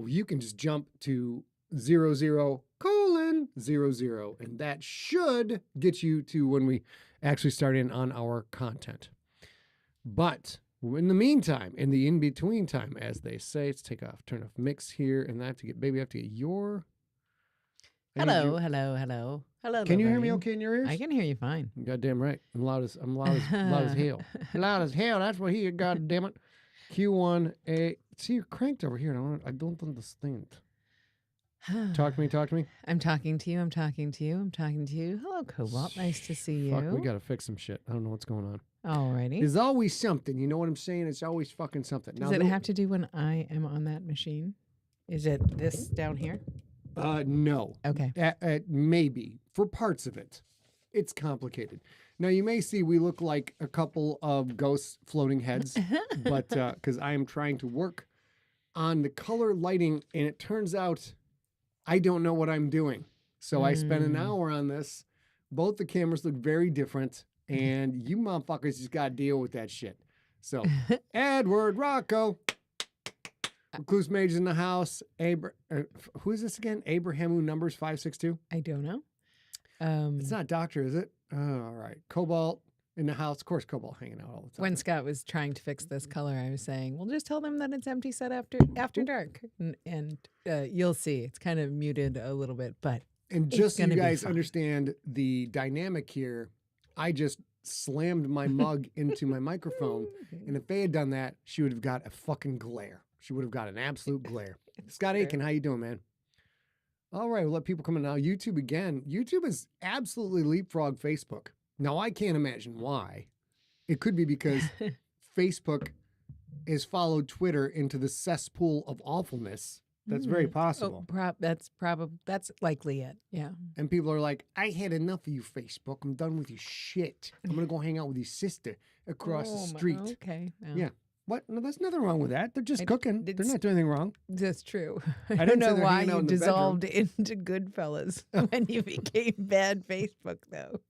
you can just jump to 00:00, and that should get you to when we actually start in on our content. But in the meantime, in the in-between time, as they say, let's turn off mix here, and I have to get your... Hello. Can you hear me okay in your ears? I can hear you fine. Goddamn right. I'm loud as hell. Loud as hell. That's what he, goddamn it. Q&A. See, you're cranked over here. I don't understand. Talk to me. I'm talking to you. Hello, Cobalt. Nice to see you. Fuck, we got to fix some shit. I don't know what's going on. Alrighty. There's always something. You know what I'm saying? It's always fucking something. Does it have to do when I am on that machine? Is it this down here? No. Okay. Maybe. For parts of it. It's complicated. Now, you may see we look like a couple of ghosts floating heads, but because I am trying to work on the color lighting, and it turns out I don't know what I'm doing. So I spent an hour on this. Both the cameras look very different, and you motherfuckers just got to deal with that shit. So, Edward Rocco. Recluse Mage in the house. Who is this again? Abrahamu numbers 562? I don't know. It's not Doctor, is it? All right. Cobalt in the house. Of course, Cobalt hanging out all the time. When Scott was trying to fix this color, I was saying, well, just tell them that it's empty set after dark. And you'll see. It's kind of muted a little bit, but and just so you guys understand the dynamic here, I just slammed my mug into my microphone, and if they had done that, she would have got a fucking glare. She would have got an absolute glare. Scott Aiken, how you doing, man? All right, we'll let people come in now. YouTube again. YouTube has absolutely leapfrogged Facebook. Now, I can't imagine why. It could be because Facebook has followed Twitter into the cesspool of awfulness. That's very possible. That's likely it. Yeah. And people are like, I had enough of you, Facebook. I'm done with your shit. I'm going to go hang out with your sister across the street. Okay. Yeah. What? No, there's nothing wrong with that. They're just cooking. They're not doing anything wrong. That's true. I don't know why you dissolved into Goodfellas when you became bad Facebook, though.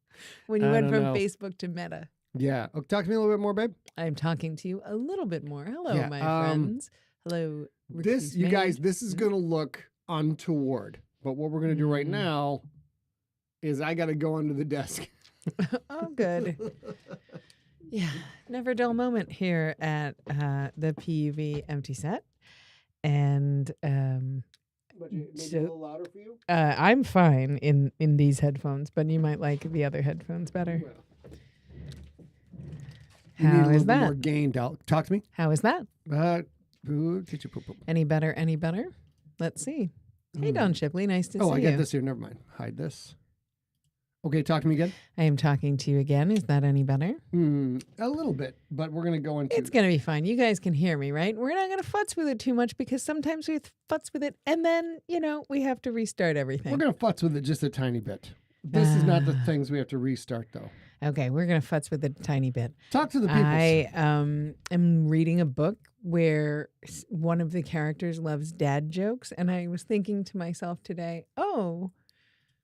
When you went from Facebook to Meta. Yeah. Oh, talk to me a little bit more, babe. I'm talking to you a little bit more. Hello, my friends. Hello. You guys, this is going to look untoward. But what we're going to do right now is I got to go under the desk. Oh, good. Yeah, never a dull moment here at the PUV empty set. And maybe a little louder for you? I'm fine in these headphones, but you might like the other headphones better. Well, how is that? More gained out. Talk to me. How is that? Get you poop. Any better? Let's see. Hey, Don Shipley, nice to see you. Oh, I got this here. Never mind. Hide this. Okay, talk to me again. I am talking to you again. Is that any better? A little bit, but we're going to go into... It's going to be fine. You guys can hear me, right? We're not going to futz with it too much because sometimes we futz with it and then, we have to restart everything. We're going to futz with it just a tiny bit. This is not the things we have to restart, though. Okay, we're going to futz with it a tiny bit. Talk to the people. I am reading a book where one of the characters loves dad jokes, and I was thinking to myself today,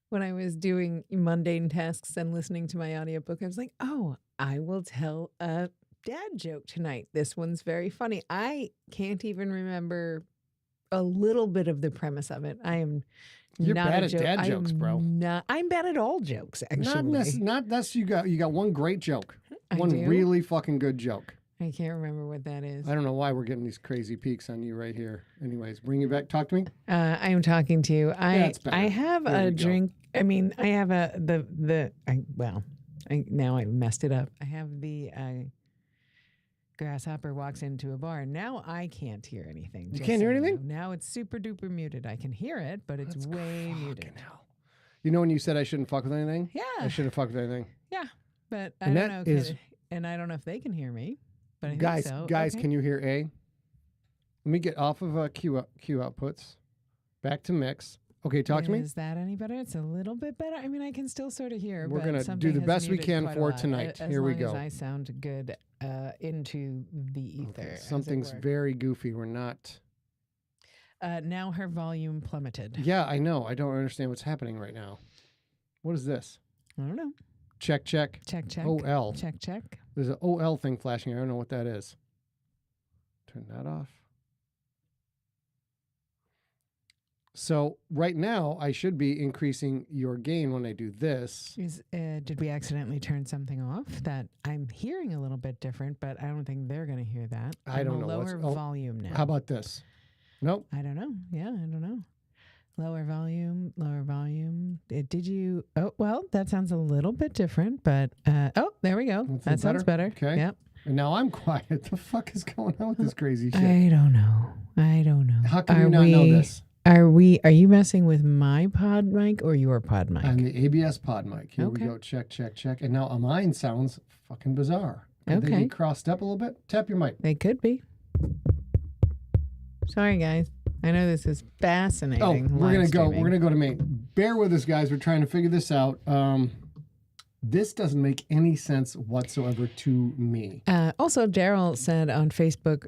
when I was doing mundane tasks and listening to my audiobook, I was like, I will tell a dad joke tonight. This one's very funny. I can't even remember a little bit of the premise of it. You're bad at dad jokes, bro. I'm bad at all jokes, actually. Not that's you got one great joke. One do? really fucking good joke. I can't remember what that is. I don't know why we're getting these crazy peaks on you right here. Anyways, bring you back. Talk to me. I am talking to you. I have a drink. I mean, I have now I messed it up. I have the grasshopper walks into a bar. Now I can't hear anything. You can't hear anything? Now it's super duper muted. I can hear it, but it's way muted. Hell. You know when you said I shouldn't fuck with anything? Yeah. I shouldn't fuck with anything. Yeah, but I don't know. And I don't know if they can hear me. But I guys, think so. Guys, okay. Can you hear A? Let me get off of Q outputs. Back to mix. Okay, talk to me. Is that any better? It's a little bit better. I mean, I can still sort of hear. We're going to do the best we can for tonight. Here we go. As long as I sound good into the ether. Okay. Something's very goofy. We're not. Now her volume plummeted. Yeah, I know. I don't understand what's happening right now. What is this? I don't know. Check. Check. OL. Check. There's an OL thing flashing. I don't know what that is. Turn that off. So right now, I should be increasing your gain when I do this. Did we accidentally turn something off? That I'm hearing a little bit different, but I don't think they're going to hear that. I don't know. Lower volume now. How about this? Nope. I don't know. Yeah, I don't know. Lower volume, lower volume. Did you? Oh, well, that sounds a little bit different, but oh, there we go. That sounds better. Okay. Yep. And now I'm quiet. The fuck is going on with this crazy shit? I don't know. How can you not know this? Are you messing with my pod mic or your pod mic? On the ABS pod mic. Here we go. Check. And now mine sounds fucking bizarre. Could they be crossed up a little bit? Tap your mic. They could be. Sorry, guys. I know this is fascinating. Oh, we're gonna go to Maine. Bear with us, guys. We're trying to figure this out. This doesn't make any sense whatsoever to me. Also, Daryl said on Facebook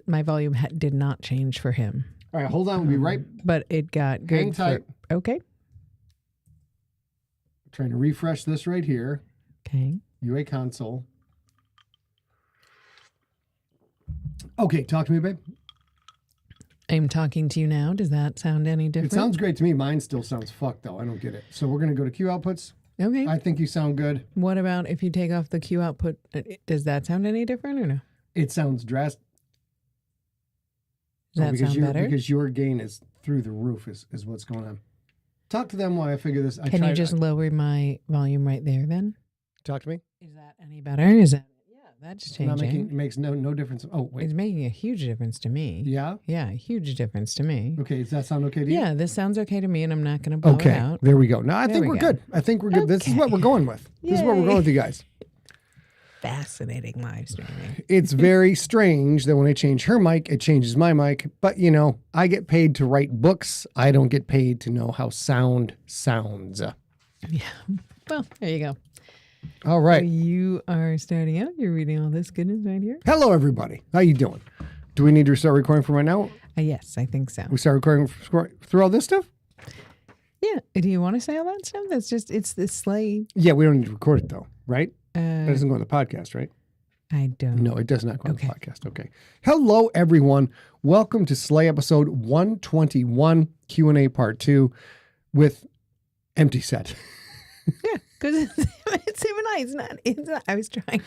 my volume did not change for him. All right, hold on. We'll be right. But it got good. Hang tight. Okay. Trying to refresh this right here. Okay. UA console. Okay, talk to me, babe. I'm talking to you now. Does that sound any different? It sounds great to me. Mine still sounds fucked, though. I don't get it. So we're going to go to Q outputs. Okay. I think you sound good. What about if you take off the Q output? Does that sound any different or no? It sounds drastic. Does that sound better? Because your gain is through the roof is what's going on. Talk to them while I figure this. Can you just lower my volume right there then? Talk to me. Is that any better? Is that... That's changing. It makes no difference. Oh, wait. It's making a huge difference to me. Yeah? Yeah, a huge difference to me. Okay, does that sound okay to you? Yeah, this sounds okay to me, and I'm not going to blow it out. Okay, there we go. No, I think we're good. I think we're good. This is what we're going with. This is what we're going with, you guys. Fascinating live streaming. It's very strange that when I change her mic, it changes my mic. But, I get paid to write books. I don't get paid to know how sound sounds. Yeah. Well, there you go. All right. So you are starting out. You're reading all this goodness right here. Hello, everybody. How you doing? Do we need to start recording from right now? Yes, I think so. We start recording through all this stuff? Yeah. Do you want to say all that stuff? It's the sleigh. Yeah, we don't need to record it, though, right? That doesn't go on the podcast, right? I don't. No, it does not go on the podcast. Okay. Hello, everyone. Welcome to Slay episode 121, Q&A part 2 with Empty Set. Yeah, because it's him and I. It's not. I was trying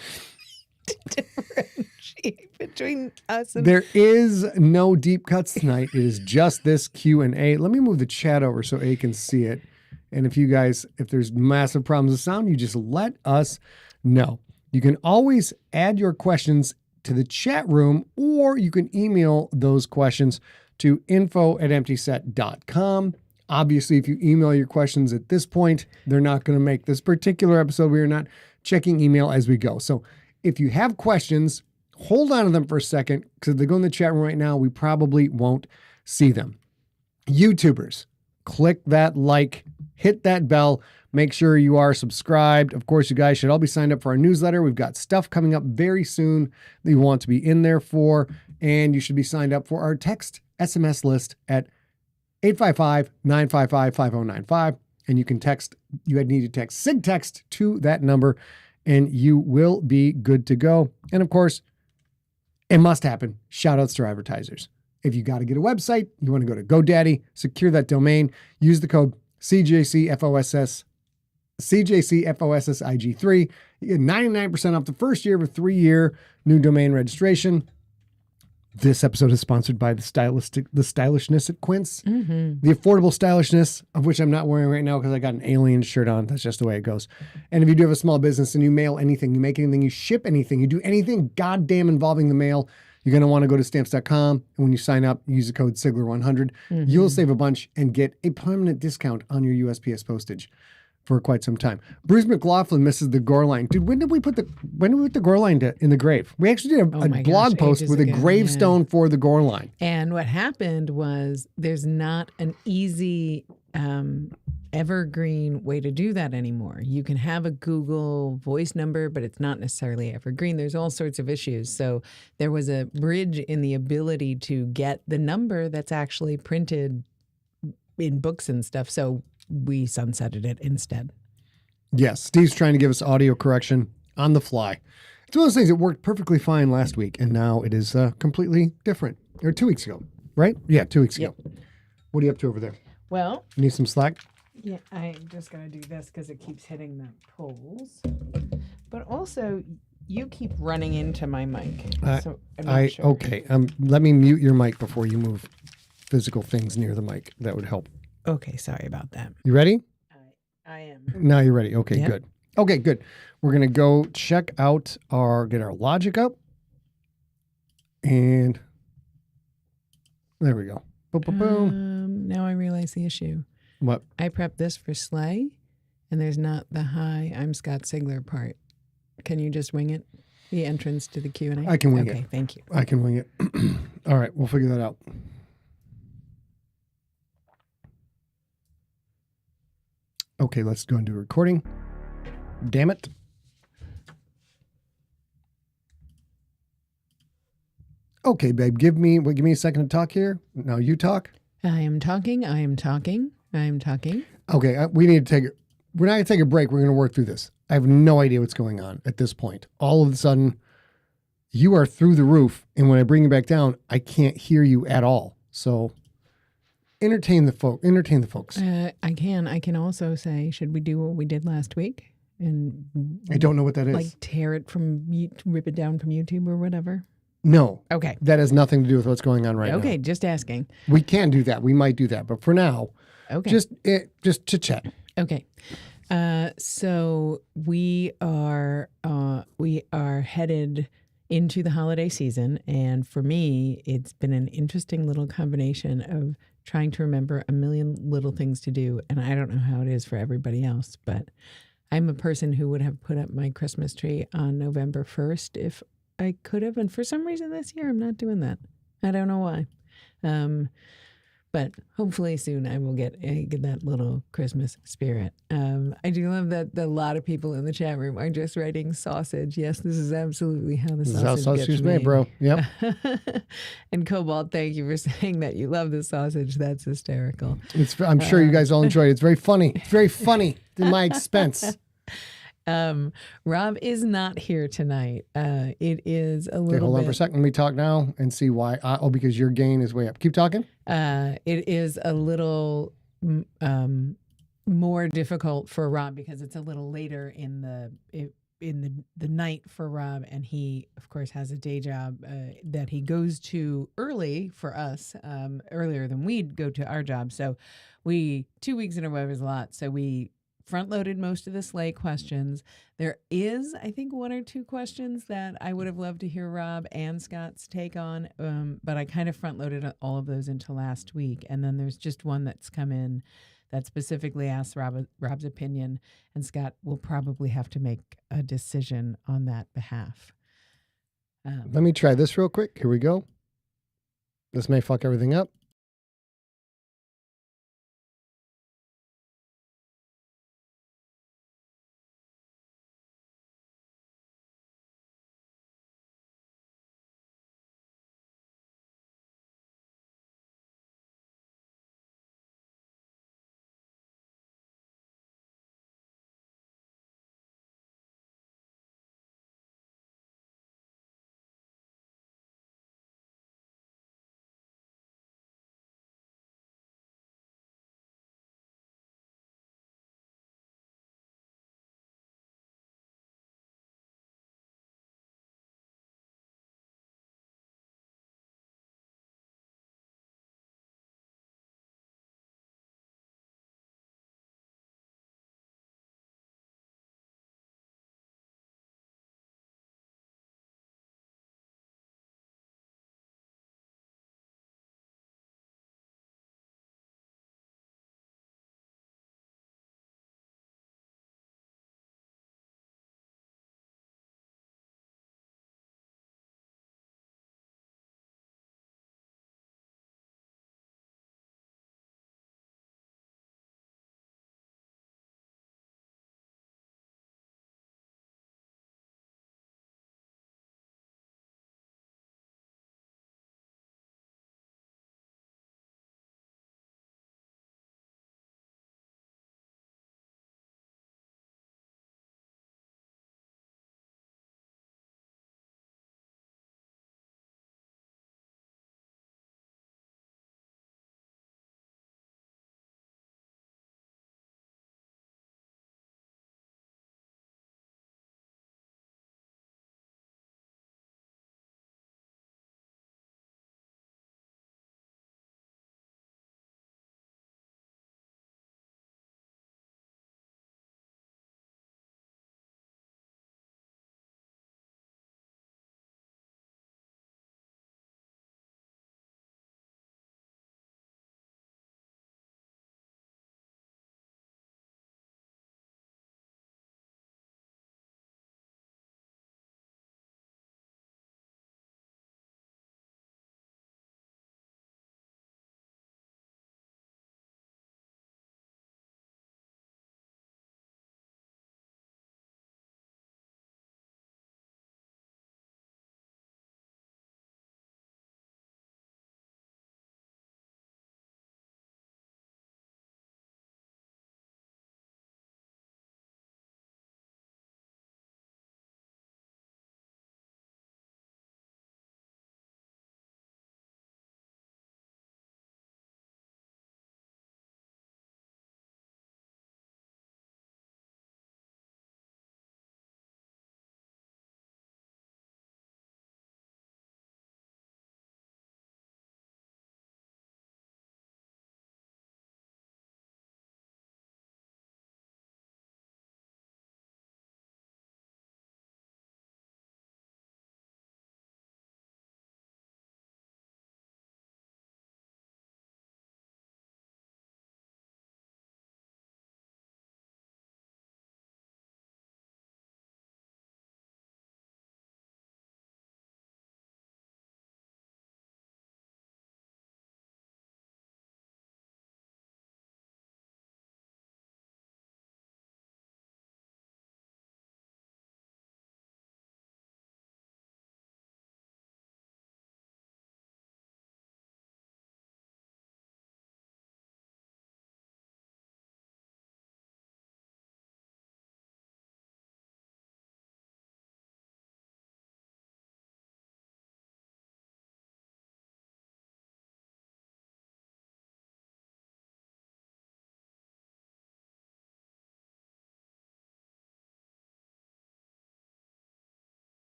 to differentiate between us. There is no deep cuts tonight. It is just this Q&A. Let me move the chat over so A can see it. And if there's massive problems with sound, you just let us know. You can always add your questions to the chat room, or you can email those questions to info@emptyset.com. Obviously, if you email your questions at this point, they're not going to make this particular episode. We are not checking email as we go. So if you have questions, hold on to them for a second, because if they go in the chat room right now, we probably won't see them. YouTubers, click that like, hit that bell, make sure you are subscribed. Of course, you guys should all be signed up for our newsletter. We've got stuff coming up very soon that you want to be in there for, and you should be signed up for our text SMS list at 855-955-5095, and you need to text SIG text to that number, and you will be good to go. And of course, it must happen. Shout outs to our advertisers. If you got to get a website, you want to go to GoDaddy, secure that domain, use the code CJCFOSSIG3. You get 99% off the first year of a 3-year new domain registration. This episode is sponsored by the stylishness at Quince. Mm-hmm. The affordable stylishness, of which I'm not wearing right now because I got an alien shirt on. That's just the way it goes. And if you do have a small business and you mail anything, you make anything, you ship anything, you do anything goddamn involving the mail, you're going to want to go to stamps.com. And when you sign up, use the code Sigler100. Mm-hmm. You'll save a bunch and get a permanent discount on your USPS postage for quite some time. Bruce McLaughlin misses the gore line. Dude, when did we put the gore line in the grave? We actually did a blog post with a gravestone for the gore line. And what happened was there's not an easy evergreen way to do that anymore. You can have a Google voice number, but it's not necessarily evergreen. There's all sorts of issues. So there was a bridge in the ability to get the number that's actually printed in books and stuff. So we sunsetted it instead. Yes, Steve's trying to give us audio correction on the fly. It's one of those things that worked perfectly fine last week, and now it is completely different. Or 2 weeks ago, right? Yeah, 2 weeks ago. What are you up to over there? Well, Need some slack? yeah, I just gotta do this because it keeps hitting the poles. But also, you keep running into my mic, so I'm not sure. Okay. Let me mute your mic before you move physical things near the mic. That would help. Okay, sorry about that. You ready? I am. Now you're ready. Okay, Yep. good. Okay, good. We're gonna go check out get our logic up, and there we go. Boom, boom, boom. Now I realize the issue. What? I prepped this for sleigh, and there's not the "Hi, I'm Scott Sigler" part. Can you just wing it? The entrance to the Q&A? I can wing it. Okay, thank you. I can wing it. All right, we'll figure that out. Okay, let's go and do a recording. Damn it. Okay, babe, give me a second to talk here. Now you talk. I am talking. I am talking. I am talking. Okay, we need to we're not going to take a break. We're going to work through this. I have no idea what's going on at this point. All of a sudden, you are through the roof, and when I bring you back down, I can't hear you at all. So entertain the folks. I can also say, should we do what we did last week? And I don't know what that is. Like tear it rip it down from YouTube or whatever? No. Okay. That has nothing to do with what's going on right now. Okay, just asking. We can do that. We might do that. But for now, okay, just chit chat. Okay. So we are headed into the holiday season, and for me, it's been an interesting little combination of trying to remember a million little things to do, and I don't know how it is for everybody else, but I'm a person who would have put up my Christmas tree on November 1st if I could have, and for some reason this year I'm not doing that. I don't know why. But hopefully soon I will get that little Christmas spirit. I do love that a lot of people in the chat room are just writing sausage. Yes, this is absolutely how the sausage gets made, bro. Yep. And Cobalt, thank you for saying that you love the sausage. That's hysterical. I'm sure you guys all enjoyed it. It's very funny. It's very funny to my expense. Rob is not here tonight. It is a little. Okay, hold on for a second. Let me talk now and see why. Because your gain is way up. Keep talking. It is a little more difficult for Rob because it's a little later in the night for Rob, and he of course has a day job that he goes to early for us, earlier than we'd go to our job. So 2 weeks in a row is a lot. So we front-loaded most of the sleigh questions. There is, I think, one or two questions that I would have loved to hear Rob and Scott's take on, but I kind of front-loaded all of those into last week. And then there's just one that's come in that specifically asks Rob's opinion, and Scott will probably have to make a decision on that behalf. Let me try this real quick. Here we go. This may fuck everything up.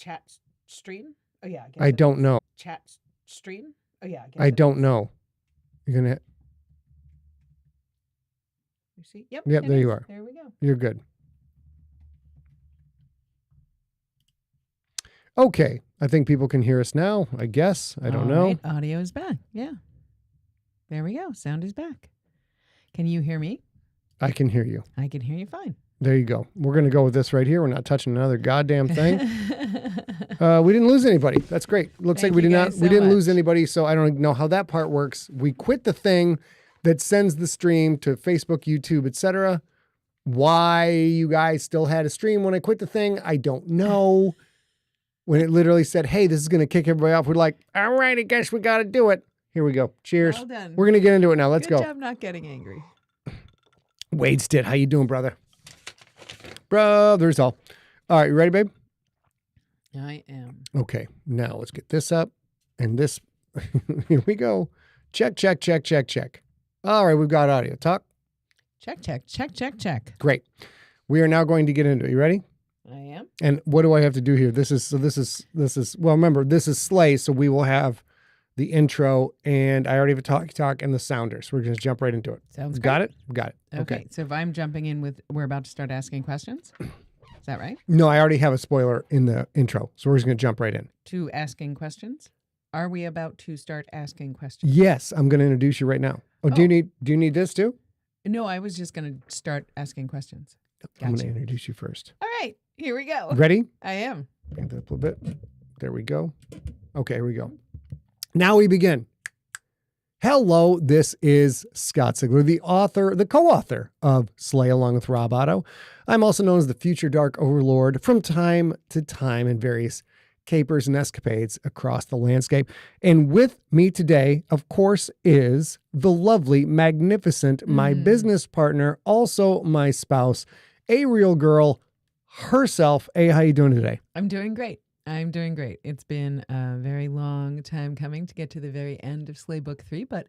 chat stream? Oh yeah, I guess I don't know. Chat stream? Oh yeah, I guess I don't know. You're going to... You see? Yep. Yep, there you are. There we go. You're good. Okay. I think people can hear us now, I guess. I don't know. Right. Audio is back. Yeah. There we go. Sound is back. Can you hear me? I can hear you. I can hear you fine. There you go. We're going to go with this right here. We're not touching another goddamn thing. We didn't lose anybody. That's great. Looks like we didn't lose anybody. So I don't know how that part works. We quit the thing that sends the stream to Facebook, YouTube, etc. Why you guys still had a stream when I quit the thing, I don't know. When it literally said, hey, this is going to kick everybody off, we're like, all right, I guess we got to do it. Here we go. Cheers. Well done. We're going to get into it now. Let's Good go. job not getting angry. Wade Stitt, how you doing, brother? Brothers all. All right, you ready, babe? I am. Okay, now let's get this up. And this, here we go. Check, check, check, check, check. All right, we've got audio. Talk. Check, check, check, check, check. Great. We are now going to get into it. You ready? I am. And what do I have to do here? This is, well, remember, this is Slay, so we will have the intro, and I already have a talk and the sounders. We're going to jump right into it. Sounds good. Got it? Got it. Okay. So if I'm jumping in with, we're about to start asking questions. Is that right? No, I already have a spoiler in the intro, so we're just going to jump right in. To asking questions? Are we about to start asking questions? Yes, I'm going to introduce you right now. Oh, do you need this too? No, I was just going to start asking questions. I'm going to introduce you first. All right, here we go. Ready? I am. Bring that up a little bit. There we go. Okay, here we go. Now we begin. Hello, this is Scott Sigler, the co-author of Slay along with Rob Otto. I'm also known as the Future Dark Overlord from time to time in various capers and escapades across the landscape. And with me today, of course, is the lovely, magnificent, my business partner, also my spouse, a real girl herself. Hey, how you doing today? I'm doing great. I'm doing great. It's been a very long time coming to get to the very end of Slay Book 3, but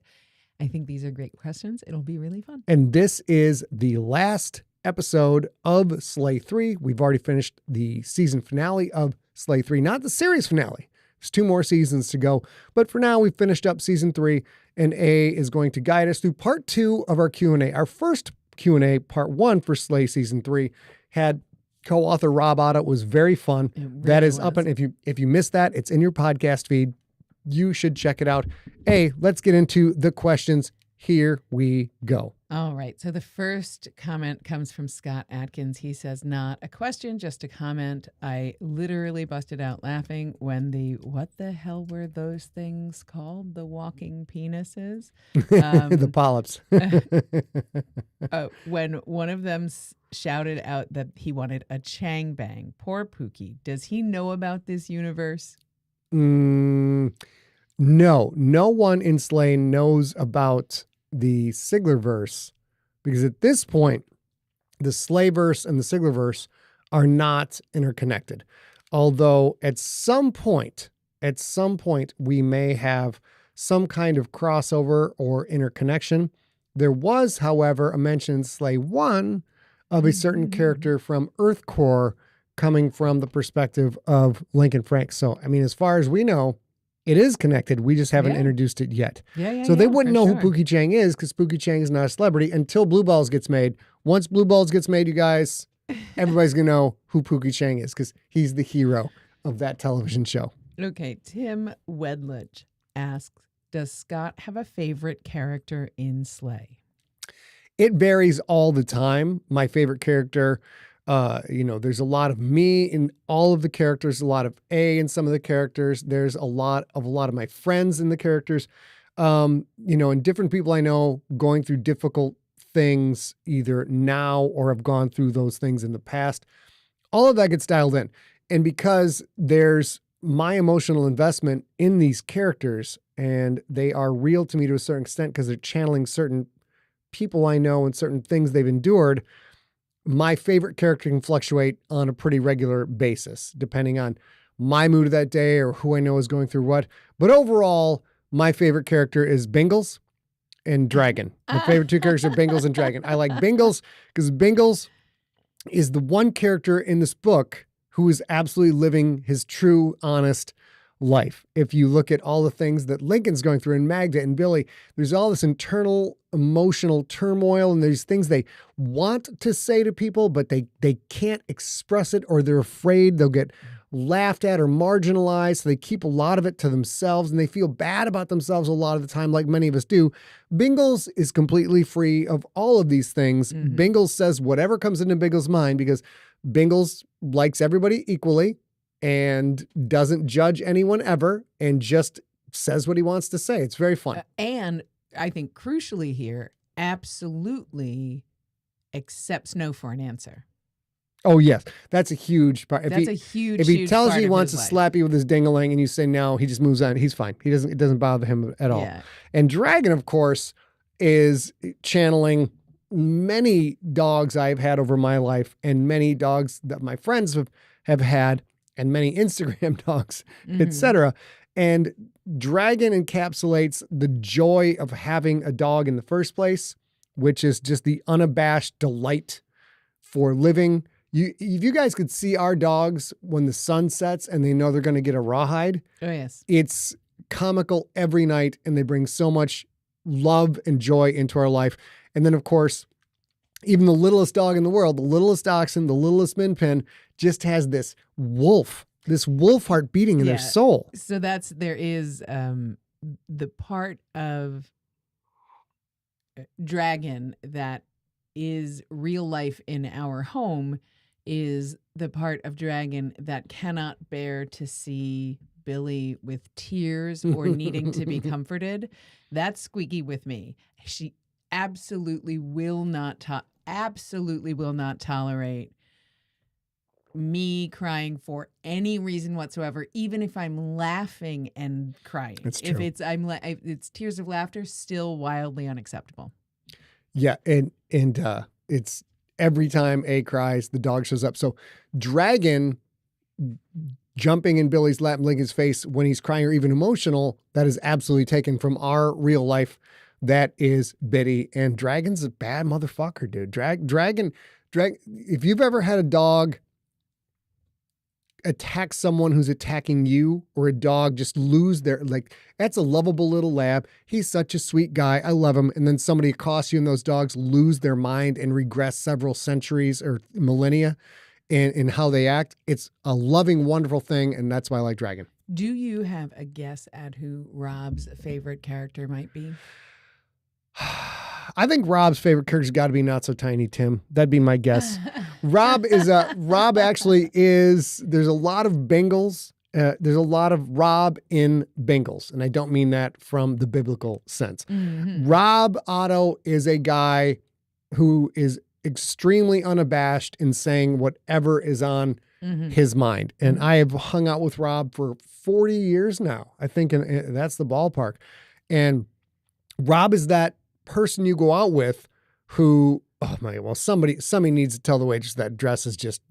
I think these are great questions. It'll be really fun. And this is the last episode of Slay 3. We've already finished the season finale of Slay 3, not the series finale. There's 2 more seasons to go. But for now, we've finished up season 3, and A is going to guide us through part 2 of our Q&A. Our first Q&A, part 1 for Slay season 3, had co-author Rob Otto. It was very fun. Really that is was. up, and if you missed that, it's in your podcast feed. You should check it out. A, let's get into the questions. Here we go. All right. So the first comment comes from Scott Atkins. He says, not a question, just a comment. I literally busted out laughing when what the hell were those things called? The walking penises? The polyps. When one of them shouted out that he wanted a Chang Bang. Poor Pookie. Does he know about this universe? No one in Slay knows about the Siglerverse, because at this point, the Slayverse and the Siglerverse are not interconnected. Although at some point, we may have some kind of crossover or interconnection. There was, however, a mention in Slay 1 of a certain character from Earth Core coming from the perspective of Lincoln Frank. So, I mean, as far as we know, it is connected. We just haven't introduced it yet. So they wouldn't know who Pookie Chang is, because Pookie Chang is not a celebrity until Blue Balls gets made. Once Blue Balls gets made, you guys, everybody's going to know who Pookie Chang is, because he's the hero of that television show. Okay. Tim Wedledge asks, does Scott have a favorite character in Slay? It varies all the time. My favorite character, there's a lot of me in all of the characters, a lot of A in some of the characters. There's a lot of my friends in the characters, and different people I know going through difficult things either now or have gone through those things in the past. All of that gets dialed in. And because there's my emotional investment in these characters, and they are real to me to a certain extent because they're channeling certain people I know and certain things they've endured, my favorite character can fluctuate on a pretty regular basis, depending on my mood of that day or who I know is going through what. But overall, my favorite character is Bingles and Dragon. My favorite 2 characters are Bingles and Dragon. I like Bingles because Bingles is the one character in this book who is absolutely living his true, honest life. If you look at all the things that Lincoln's going through and Magda and Billy, there's all this internal emotional turmoil and there's things they want to say to people, but they can't express it or they're afraid they'll get laughed at or marginalized. So they keep a lot of it to themselves and they feel bad about themselves a lot of the time, like many of us do. Bingles is completely free of all of these things. Bingles says whatever comes into Bingles' mind because Bingles likes everybody equally and doesn't judge anyone ever and just says what he wants to say. It's very fun. And I think crucially here, absolutely accepts no for an answer. Oh, yes. That's a huge part. That's a huge, if he huge tells part you he of wants his to life. slap you with his ding-a-ling and you say no, he just moves on. He's fine. It doesn't bother him at all. Yeah. And Dragon, of course, is channeling many dogs I've had over my life and many dogs that my friends have had and many Instagram dogs, etc. And Dragon encapsulates the joy of having a dog in the first place, which is just the unabashed delight for living. If you guys could see our dogs when the sun sets and they know they're going to get a rawhide. Oh, yes. It's comical every night and they bring so much love and joy into our life. And then, of course, even the littlest dog in the world, the littlest dachshund, the littlest min pin, just has this wolf heart beating in their soul. So there is the part of Dragon that is real life in our home is the part of Dragon that cannot bear to see Billy with tears or needing to be comforted. That's Squeaky with me. She absolutely will not tolerate me crying for any reason whatsoever, even if I'm laughing and crying. That's true. If it's tears of laughter, still wildly unacceptable. Yeah, and it's every time A cries, the dog shows up. So Dragon jumping in Billy's lap and licking his face when he's crying or even emotional, that is absolutely taken from our real life. That is Biddy. And Dragon's a bad motherfucker, dude. Dragon, if you've ever had a dog attack someone who's attacking you or a dog just lose their, that's a lovable little lab. He's such a sweet guy. I love him. And then somebody across you and those dogs lose their mind and regress several centuries or millennia in how they act. It's a loving, wonderful thing. And that's why I like Dragon. Do you have a guess at who Rob's favorite character might be? I think Rob's favorite character's got to be Not So Tiny Tim. That'd be my guess. Rob actually is, there's a lot of Bengals. There's a lot of Rob in Bengals. And I don't mean that from the biblical sense. Rob Otto is a guy who is extremely unabashed in saying whatever is on his mind. And I have hung out with Rob for 40 years now. I think that's the ballpark. And Rob is that person you go out with who, oh my, well, somebody needs to tell the waitress that dress is just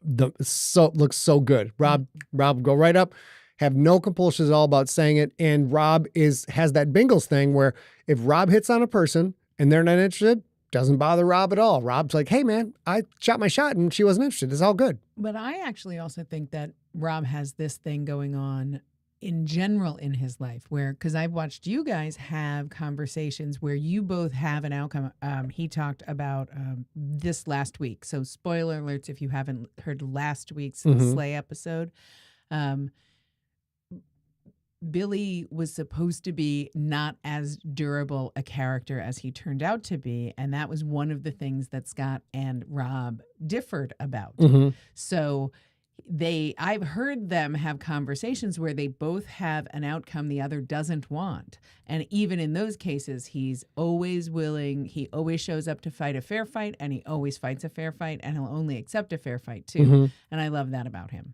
looks so good. Rob, go right up, have no compulsions at all about saying it. And Rob has that Bengals thing where if Rob hits on a person and they're not interested, doesn't bother Rob at all. Rob's like, hey man, I shot my shot and she wasn't interested. It's all good. But I actually also think that Rob has this thing going on in general in his life where, because I've watched you guys have conversations where you both have an outcome. He talked about this last week. So spoiler alerts if you haven't heard last week's Slay episode. Billy was supposed to be not as durable a character as he turned out to be. And that was one of the things that Scott and Rob differed about. So I've heard them have conversations where they both have an outcome the other doesn't want. And even in those cases, he's always willing. He always shows up to fight a fair fight and he always fights a fair fight and he'll only accept a fair fight too. And I love that about him.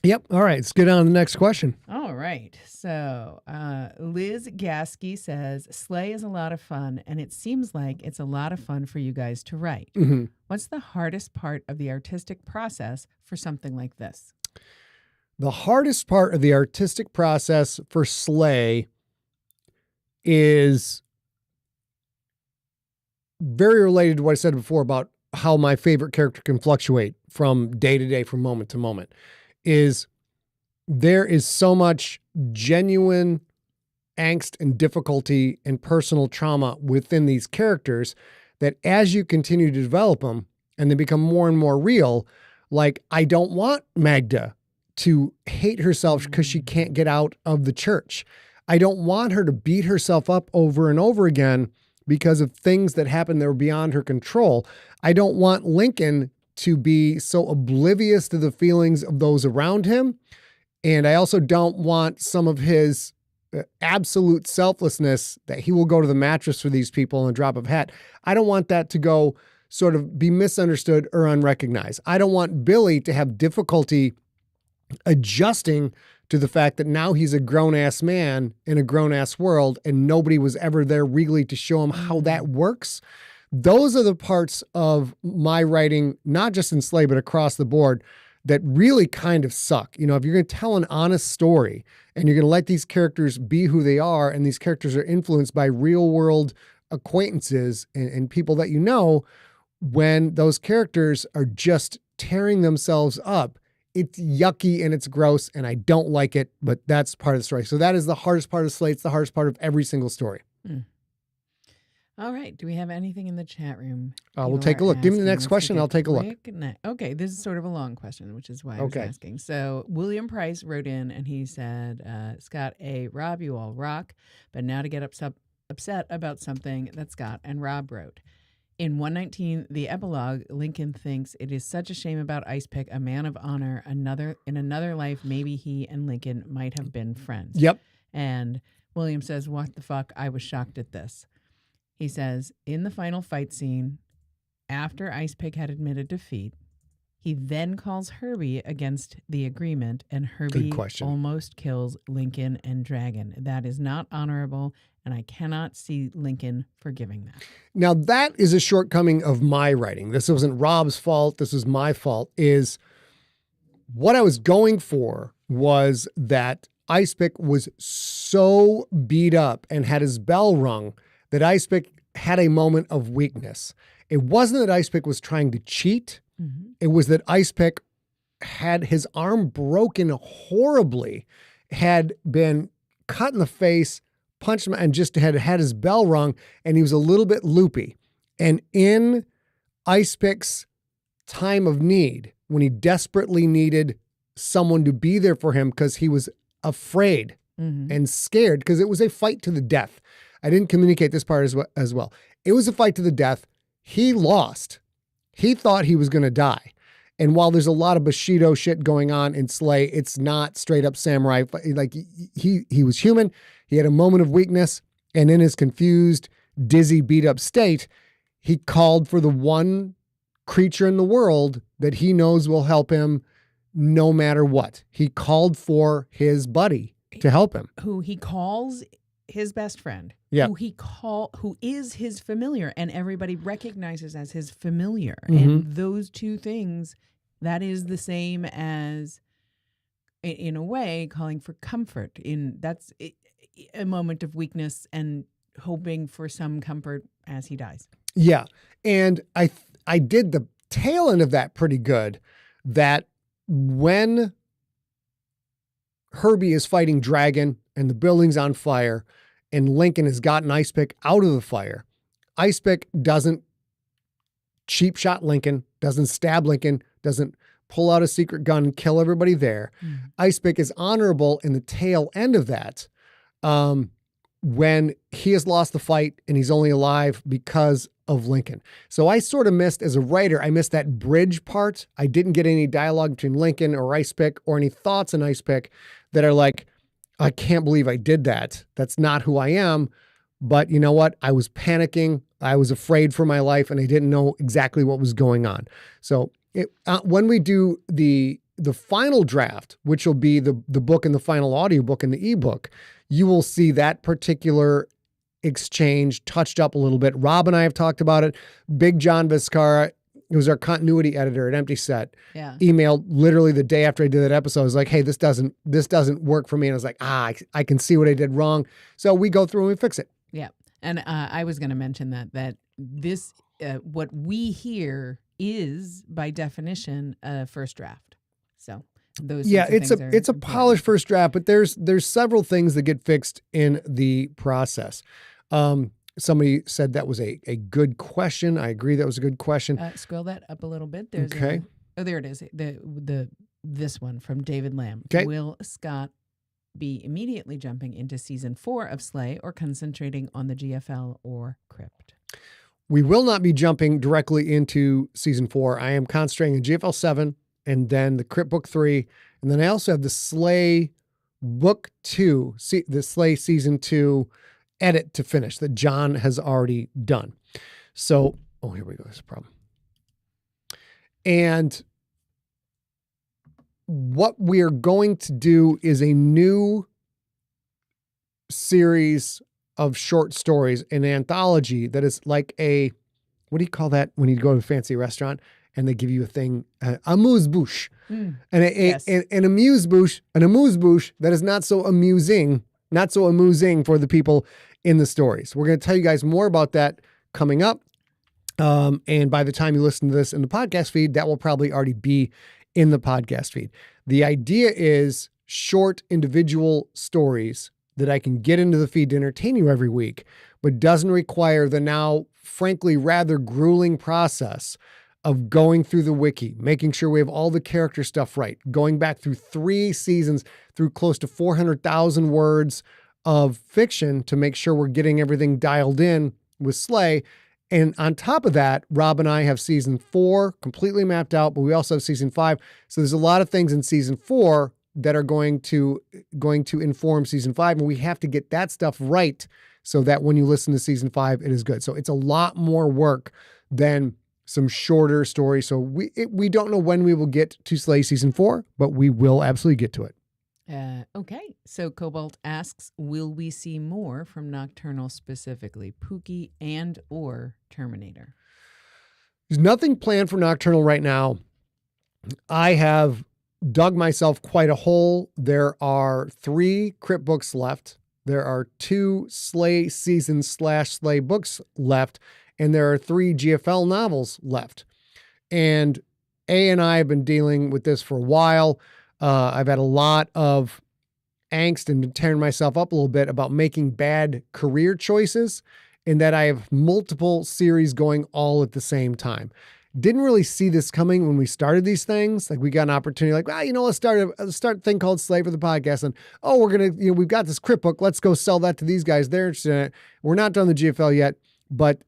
Yep. All right. Let's get on to the next question. All right. So Liz Gasky says, Slay is a lot of fun, and it seems like it's a lot of fun for you guys to write. What's the hardest part of the artistic process for something like this? The hardest part of the artistic process for Slay is very related to what I said before about how my favorite character can fluctuate from day to day, from moment to moment, is there is so much genuine angst and difficulty and personal trauma within these characters that as you continue to develop them and they become more and more real, like I don't want Magda to hate herself because she can't get out of the church. I don't want her to beat herself up over and over again because of things that happened that were beyond her control. I don't want Lincoln to be so oblivious to the feelings of those around him. And I also don't want some of his absolute selflessness that he will go to the mattress for these people in a drop of a hat. I don't want that to go sort of be misunderstood or unrecognized. I don't want Billy to have difficulty adjusting to the fact that now he's a grown-ass man in a grown-ass world and nobody was ever there really to show him how that works. Those are the parts of my writing, not just in Slay, but across the board, that really kind of suck. You know, if you're going to tell an honest story and you're going to let these characters be who they are, and these characters are influenced by real world acquaintances and people that you know, when those characters are just tearing themselves up, it's yucky and it's gross and I don't like it, but that's part of the story. So that is the hardest part of Slay. It's the hardest part of every single story. All right. Do we have anything in the chat room? We'll take a look. Give me the next question. I'll take a look. Okay. This is sort of a long question, which is why I was asking. So William Price wrote in and he said, Scott A., Rob, you all rock, but now to get upset about something that Scott and Rob wrote. In 119, the epilogue, Lincoln thinks it is such a shame about Ice Pick, a man of honor. In another life, maybe he and Lincoln might have been friends. Yep. And William says, what the fuck? I was shocked at this. He says, in the final fight scene, after Ice Pick had admitted defeat, he then calls Herbie against the agreement, and Herbie almost kills Lincoln and Dragon. That is not honorable, and I cannot see Lincoln forgiving that. Now, that is a shortcoming of my writing. This wasn't Rob's fault. This was my fault. Is what I was going for was that Ice Pick was so beat up and had his bell rung that Ice Pick had a moment of weakness. It wasn't that Ice Pick was trying to cheat. Mm-hmm. It was that Ice Pick had his arm broken horribly, had been cut in the face, punched him, and just had his bell rung, and he was a little bit loopy. And in Ice Pick's time of need, when he desperately needed someone to be there for him because he was afraid and scared, because it was a fight to the death. I didn't communicate this part as well. It was a fight to the death. He lost. He thought he was going to die. And while there's a lot of Bushido shit going on in Slay, it's not straight up samurai. Like he was human. He had a moment of weakness. And in his confused, dizzy, beat up state, he called for the one creature in the world that he knows will help him no matter what. He called for his buddy to help him. Who he calls his best friend. Yeah. Who is his familiar, and everybody recognizes as his familiar. And those two things, that is the same as, in a way, calling for comfort. That's a moment of weakness and hoping for some comfort as he dies. Yeah. And I did the tail end of that pretty good, that when Herbie is fighting Dragon and the building's on fire and Lincoln has gotten Ice Pick out of the fire, Ice Pick doesn't cheap shot Lincoln, doesn't stab Lincoln, doesn't pull out a secret gun and kill everybody there. Ice Pick is honorable in the tail end of that, when he has lost the fight and he's only alive because of Lincoln. So I sort of missed, as a writer, I missed that bridge part. I didn't get any dialogue between Lincoln or Ice Pick or any thoughts on Ice Pick that are like, I can't believe I did that. That's not who I am. But you know what? I was panicking. I was afraid for my life and I didn't know exactly what was going on. So when we do the final draft, which will be the book and the final audiobook and the ebook, you will see that particular exchange touched up a little bit. Rob and I have talked about it. Big John Viscara, who was our continuity editor at Empty Set, emailed literally the day after I did that episode. I was like, hey, this doesn't work for me. And I was like, I can see what I did wrong. So we go through and we fix it. Yeah. And I was going to mention that this, what we hear is by definition a first draft. So those Yeah, sorts of things it's a are polished important. first draft, but there's several things that get fixed in the process. Somebody said that was a good question. I agree that was a good question. Scroll that up a little bit. There's Okay. there it is. This one from David Lamb. Okay. Will Scott be immediately jumping into season 4 of Slay or concentrating on the GFL or Crypt? We will not be jumping directly into season 4. I am concentrating on GFL 7 and then the Crypt book 3. And then I also have the Slay book 2, the Slay season 2 edit to finish that John has already done. So, here we go. There's a problem. And what we're going to do is a new series of short stories, an anthology that is like what do you call that when you go to a fancy restaurant and they give you a thing, amuse-bouche. And an amuse-bouche that is not so amusing for the people in the stories. We're going to tell you guys more about that coming up. And by the time you listen to this in the podcast feed, that will probably already be in the podcast feed. The idea is short individual stories that I can get into the feed to entertain you every week, but doesn't require the now, frankly, rather grueling process of going through the wiki, making sure we have all the character stuff right, going back through 3 seasons, through close to 400,000 words of fiction to make sure we're getting everything dialed in with Slay. And on top of that, Rob and I have season 4 completely mapped out, but we also have season 5. So there's a lot of things in season 4 that are going to inform season 5. And we have to get that stuff right so that when you listen to season 5, it is good. So it's a lot more work than some shorter stories. So we don't know when we will get to Slay season 4, but we will absolutely get to it. Okay, so Cobalt asks, will we see more from Nocturnal, specifically Pookie and or Terminator? There's nothing planned for Nocturnal right now. I have dug myself quite a hole. There are 3 Crypt books left. There are 2 Slay seasons / Slay books left. And there are 3 GFL novels left. And A and I have been dealing with this for a while. I've had a lot of angst and been tearing myself up a little bit about making bad career choices, in that I have multiple series going all at the same time. Didn't really see this coming when we started these things. Like, we got an opportunity, like, let's start a thing called Slay for the podcast. And, we've got this Crypt book. Let's go sell that to these guys. They're interested in it. We're not done the GFL yet, but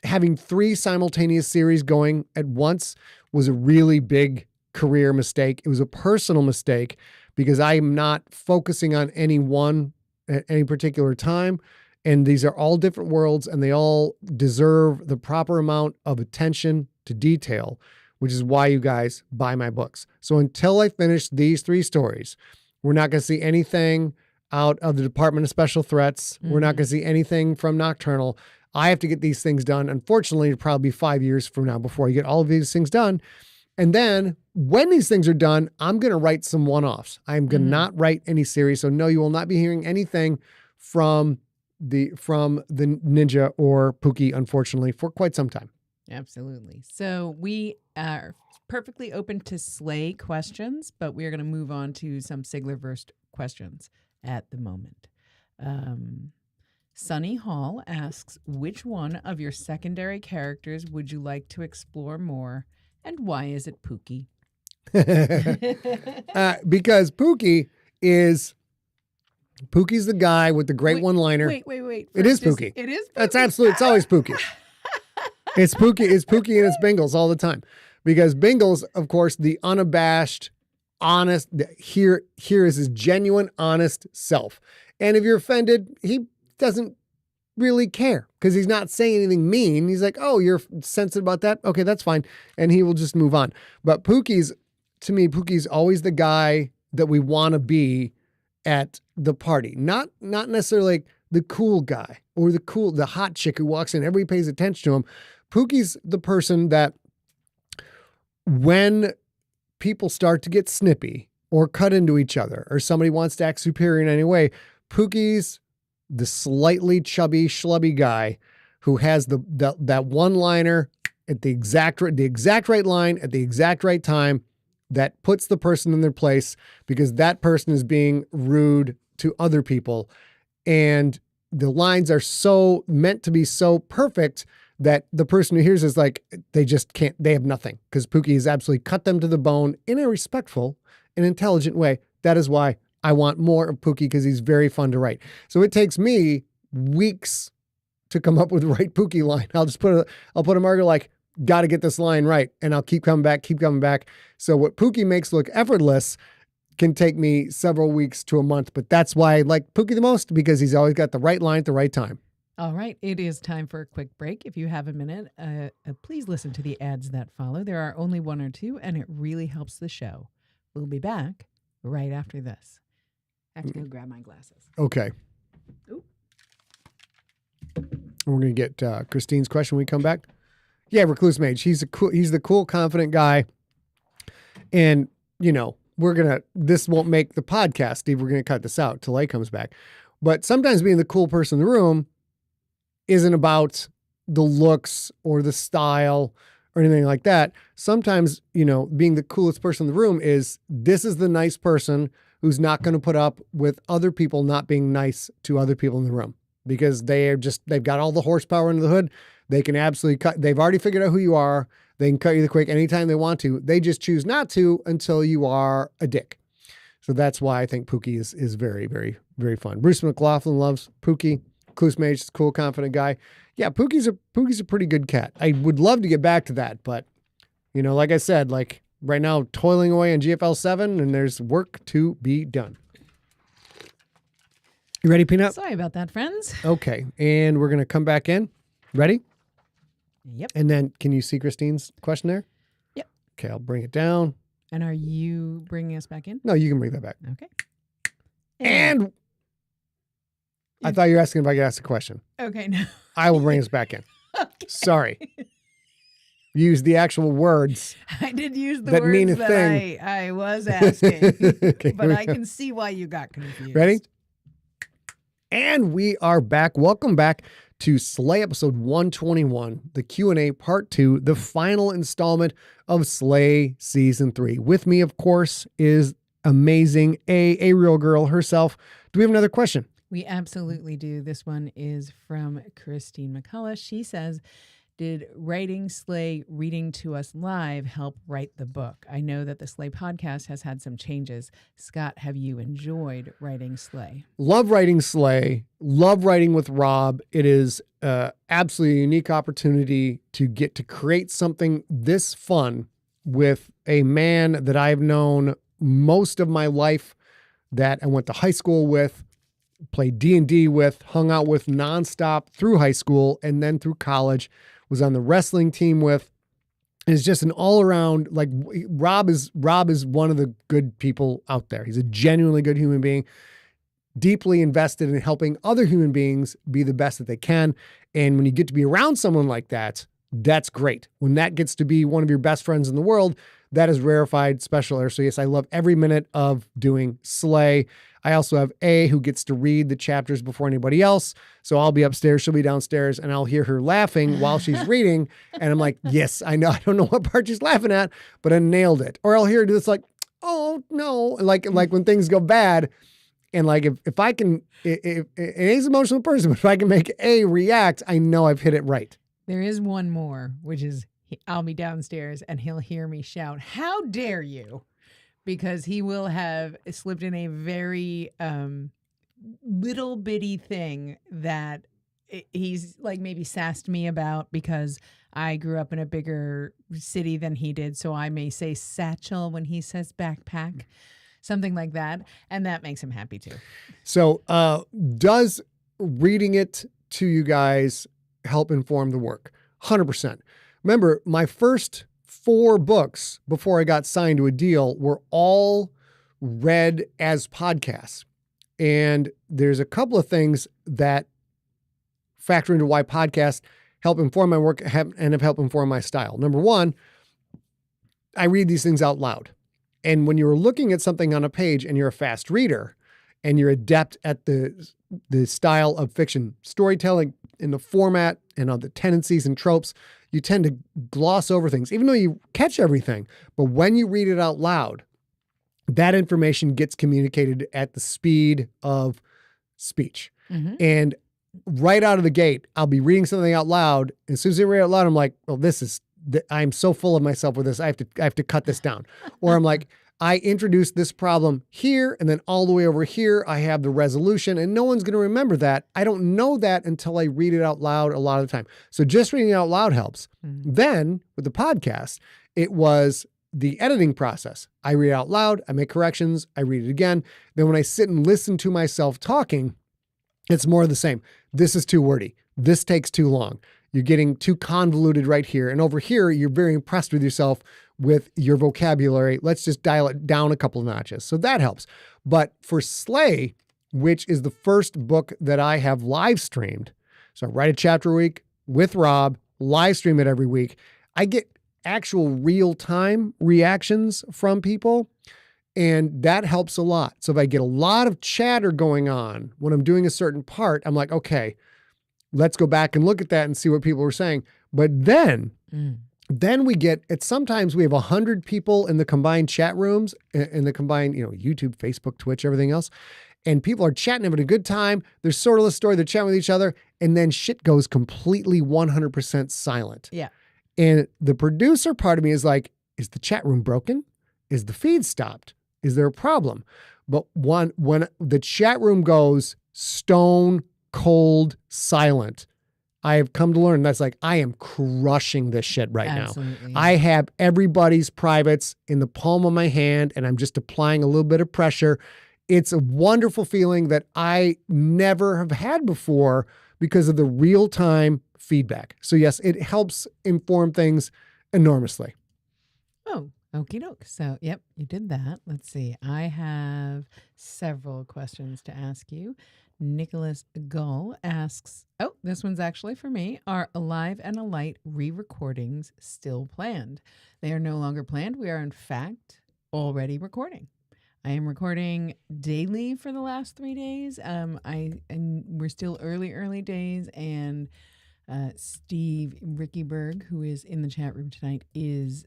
having 3 simultaneous series going at once was a really big career mistake. It was a personal mistake because I am not focusing on any one at any particular time. And these are all different worlds, and they all deserve the proper amount of attention to detail, which is why you guys buy my books. So until I finish these 3 stories, we're not going to see anything out of the Department of Special Threats. Mm-hmm. We're not going to see anything from Nocturnal. I have to get these things done. Unfortunately, it'll probably be 5 years from now before I get all of these things done. And then when these things are done, I'm going to write some one-offs. I'm going to not write any series. So no, you will not be hearing anything from the Ninja or Pookie, unfortunately, for quite some time. Absolutely. So we are perfectly open to Slay questions, but we are going to move on to some Siglerverse questions at the moment. Sunny Hall asks, which one of your secondary characters would you like to explore more, and why is it Pookie? Because Pookie's the guy with the great one-liner. Wait. It is Pookie. It is Pookie. That's absolutely, it's always Pookie. It's Pookie and it's Bingles all the time. Because Bingles, of course, the unabashed, honest, here is his genuine, honest self. And if you're offended, he doesn't really care because he's not saying anything mean. He's like, oh, you're sensitive about that? Okay, that's fine. And he will just move on. But Pookie's always the guy that we want to be at the party. Not necessarily like the cool guy or the hot chick who walks in, everybody pays attention to him. Pookie's the person that when people start to get snippy or cut into each other or somebody wants to act superior in any way, Pookie's the slightly chubby, schlubby guy who has that one-liner at the exact right line at the exact right time that puts the person in their place because that person is being rude to other people. And the lines are so meant to be so perfect that the person who hears is like, they just can't, they have nothing because Pookie has absolutely cut them to the bone in a respectful and intelligent way. That is why I want more of Pookie because he's very fun to write. So it takes me weeks to come up with the right Pookie line. I'll put a marker like, got to get this line right. And I'll keep coming back. So what Pookie makes look effortless can take me several weeks to a month, but that's why I like Pookie the most because he's always got the right line at the right time. All right. It is time for a quick break. If you have a minute, please listen to the ads that follow. There are only one or two, and it really helps the show. We'll be back right after this. I have to go grab my glasses. Okay. Ooh. We're going to get Christine's question when we come back. Yeah, Recluse Mage. He's the cool, confident guy. And, you know, this won't make the podcast, Steve. We're going to cut this out till A comes back. But sometimes being the cool person in the room isn't about the looks or the style or anything like that. Sometimes, you know, being the coolest person in the room is this is the nice person who's not going to put up with other people not being nice to other people in the room because they've got all the horsepower under the hood. They can absolutely cut. They've already figured out who you are. They can cut you the quick anytime they want to. They just choose not to until you are a dick. So that's why I think Pookie is very, very, very fun. Bruce McLaughlin loves Pookie. Clues Mage is a cool, confident guy. Yeah, Pookie's a pretty good cat. I would love to get back to that, but you know, like I said, like right now, toiling away on GFL 7, and there's work to be done. You ready, Peanut? Sorry about that, friends. Okay, and we're gonna come back in. Ready? Yep. And then, can you see Christine's question there? Yep. Okay, I'll bring it down. And are you bringing us back in? No, you can bring that back. Okay. And I thought you were asking if I could ask a question. Okay, no. I will bring us back in. Okay. Sorry. Use the actual words. I did use the that words mean a that thing. I was asking, Okay, but I can see why you got confused. Ready? And we are back. Welcome back to Slay episode 121, the Q&A part 2, the final installment of Slay season 3. With me, of course, is amazing a real girl herself. Do we have another question? We absolutely do. This one is from Christine McCullough. She says, did writing Slay reading to us live help write the book? I know that the Slay podcast has had some changes. Scott, have you enjoyed writing Slay? Love writing Slay. Love writing with Rob. It is absolutely a unique opportunity to get to create something this fun with a man that I've known most of my life, that I went to high school with, played D&D with, hung out with nonstop through high school and then through college, was on the wrestling team with. It's just an all around, like Rob is one of the good people out there. He's a genuinely good human being, deeply invested in helping other human beings be the best that they can. And when you get to be around someone like that, that's great. When that gets to be one of your best friends in the world, that is rarefied special air. So yes, I love every minute of doing Slay. I also have A, who gets to read the chapters before anybody else. So I'll be upstairs, she'll be downstairs, and I'll hear her laughing while she's reading. And I'm like, yes, I know. I don't know what part she's laughing at, but I nailed it. Or I'll hear her do this like, oh no. Like when things go bad. And like, if I can, if A's an emotional person, but if I can make A react, I know I've hit it right. There is one more, which is I'll be downstairs and he'll hear me shout, how dare you? Because he will have slipped in a very little bitty thing that he's like maybe sassed me about because I grew up in a bigger city than he did. So I may say satchel when he says backpack, something like that. And that makes him happy too. So does reading it to you guys help inform the work? 100%. Remember, my first 4 books before I got signed to a deal were all read as podcasts. And there's a couple of things that factor into why podcasts help inform my work and have helped inform my style. Number one, I read these things out loud. And when you're looking at something on a page and you're a fast reader and you're adept at the style of fiction storytelling, in the format and on the tendencies and tropes, you tend to gloss over things, even though you catch everything. But when you read it out loud, that information gets communicated at the speed of speech. Mm-hmm. And right out of the gate, I'll be reading something out loud. As soon as I read it out loud, I'm like, well, I'm so full of myself with this. I have to cut this down. Or I'm like, I introduced this problem here, and then all the way over here, I have the resolution, and no one's going to remember that. I don't know that until I read it out loud a lot of the time. So just reading it out loud helps. Mm-hmm. Then with the podcast, it was the editing process. I read it out loud, I make corrections, I read it again. Then when I sit and listen to myself talking, it's more of the same. This is too wordy. This takes too long. You're getting too convoluted right here. And over here, you're very impressed with yourself with your vocabulary. Let's just dial it down a couple of notches. So that helps. But for Slay, which is the first book that I have live streamed, so I write a chapter a week with Rob, live stream it every week. I get actual real-time reactions from people, and that helps a lot. So if I get a lot of chatter going on when I'm doing a certain part, I'm like, okay, let's go back and look at that and see what people are saying. But then we get, sometimes we have 100 people in the combined chat rooms, in the combined, YouTube, Facebook, Twitch, everything else. And people are chatting, having a good time. There's sort of a story. They're chatting with each other. And then shit goes completely 100% silent. Yeah. And the producer part of me is like, is the chat room broken? Is the feed stopped? Is there a problem? But when the chat room goes stone cold silent, I have come to learn that's like, I am crushing this shit right Absolutely. now. I have everybody's privates in the palm of my hand, and I'm just applying a little bit of pressure. It's a wonderful feeling that I never have had before because of the real-time feedback. So yes, it helps inform things enormously. Oh, okie doke. So, yep, you did that. Let's see. I have several questions to ask you. Nicholas Gull asks, this one's actually for me. Are Alive and Alight re-recordings still planned? They are no longer planned. We are, in fact, already recording. I am recording daily for the last 3 days. We're still early days, and Steve Rickyberg, who is in the chat room tonight, is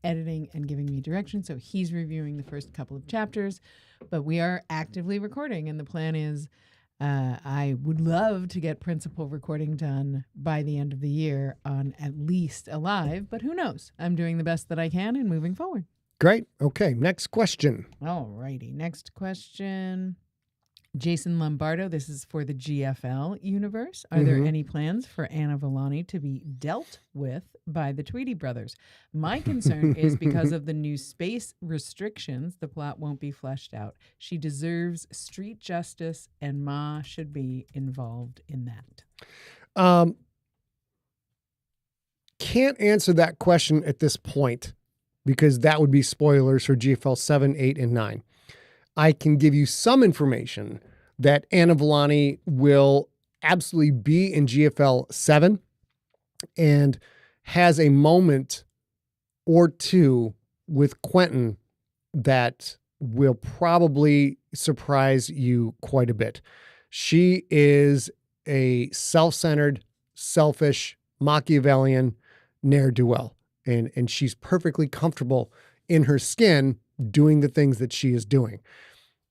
editing and giving me direction. So he's reviewing the first couple of chapters, but we are actively recording. And the plan is I would love to get principal recording done by the end of the year on at least Alive, but who knows? I'm doing the best that I can and moving forward. Great. Okay. Next question. All righty. Next question. Jason Lombardo, this is for the GFL universe. Are there any plans for Anna Villani to be dealt with by the Tweedy brothers? My concern is because of the new space restrictions, the plot won't be fleshed out. She deserves street justice, and Ma should be involved in that. Can't answer that question at this point because that would be spoilers for GFL 7, 8, and 9. I can give you some information that Anna Villani will absolutely be in GFL 7 and has a moment or two with Quentin that will probably surprise you quite a bit. She is a self-centered, selfish, Machiavellian ne'er-do-well, and she's perfectly comfortable in her skin doing the things that she is doing.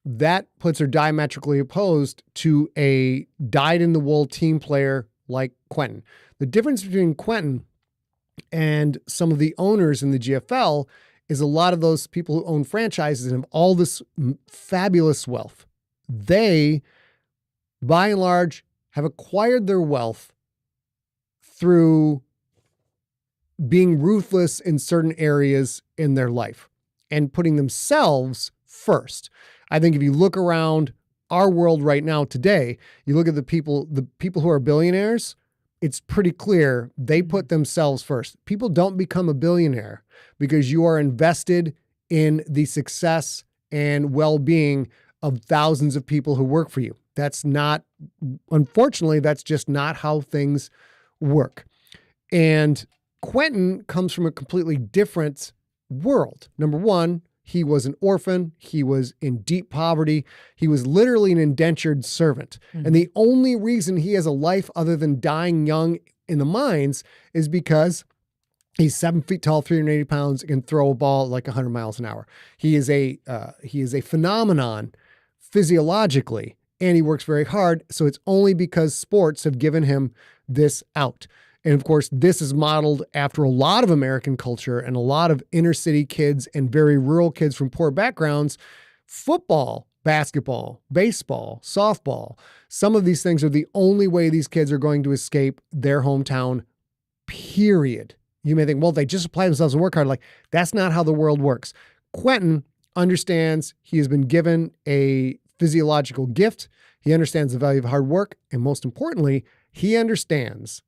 That puts her diametrically opposed to a dyed-in-the-wool team player like Quentin. The difference between Quentin and some of the owners in the GFL is a lot of those people who own franchises and have all this fabulous wealth. They, by and large, have acquired their wealth through being ruthless in certain areas in their life and putting themselves first. I think if you look around our world right now today, you look at the people who are billionaires, it's pretty clear they put themselves first. People don't become a billionaire because you are invested in the success and well-being of thousands of people who work for you. Unfortunately, that's just not how things work. And Quentin comes from a completely different world. Number one, he was an orphan. He was in deep poverty. He was literally an indentured servant. And the only reason he has a life other than dying young in the mines is because he's 7 feet tall, 380 pounds, and can throw a ball like 100 miles an hour. He is a phenomenon physiologically, and he works very hard. So it's only because sports have given him this out. And of course, this is modeled after a lot of American culture and a lot of inner city kids and very rural kids from poor backgrounds. Football, basketball, baseball, softball. Some of these things are the only way these kids are going to escape their hometown, period. You may think, well, they just apply themselves and work hard. Like, that's not how the world works. Quentin understands he has been given a physiological gift. He understands the value of hard work. And most importantly, he understands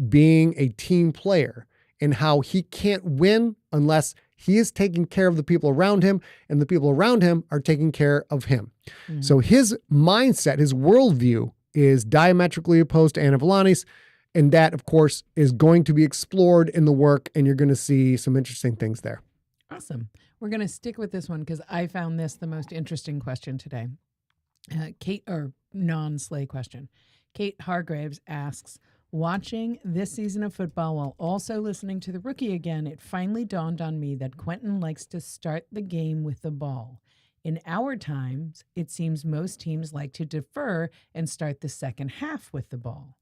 being a team player and how he can't win unless he is taking care of the people around him and the people around him are taking care of him. Mm-hmm. So his mindset, his worldview is diametrically opposed to Anna Villani's. And that, of course, is going to be explored in the work, and you're going to see some interesting things there. Awesome. We're going to stick with this one because I found this the most interesting question today. Non-Slay question. Kate Hargraves asks, watching this season of football while also listening to the rookie again, it finally dawned on me that Quentin likes to start the game with the ball. In our times, it seems most teams like to defer and start the second half with the ball.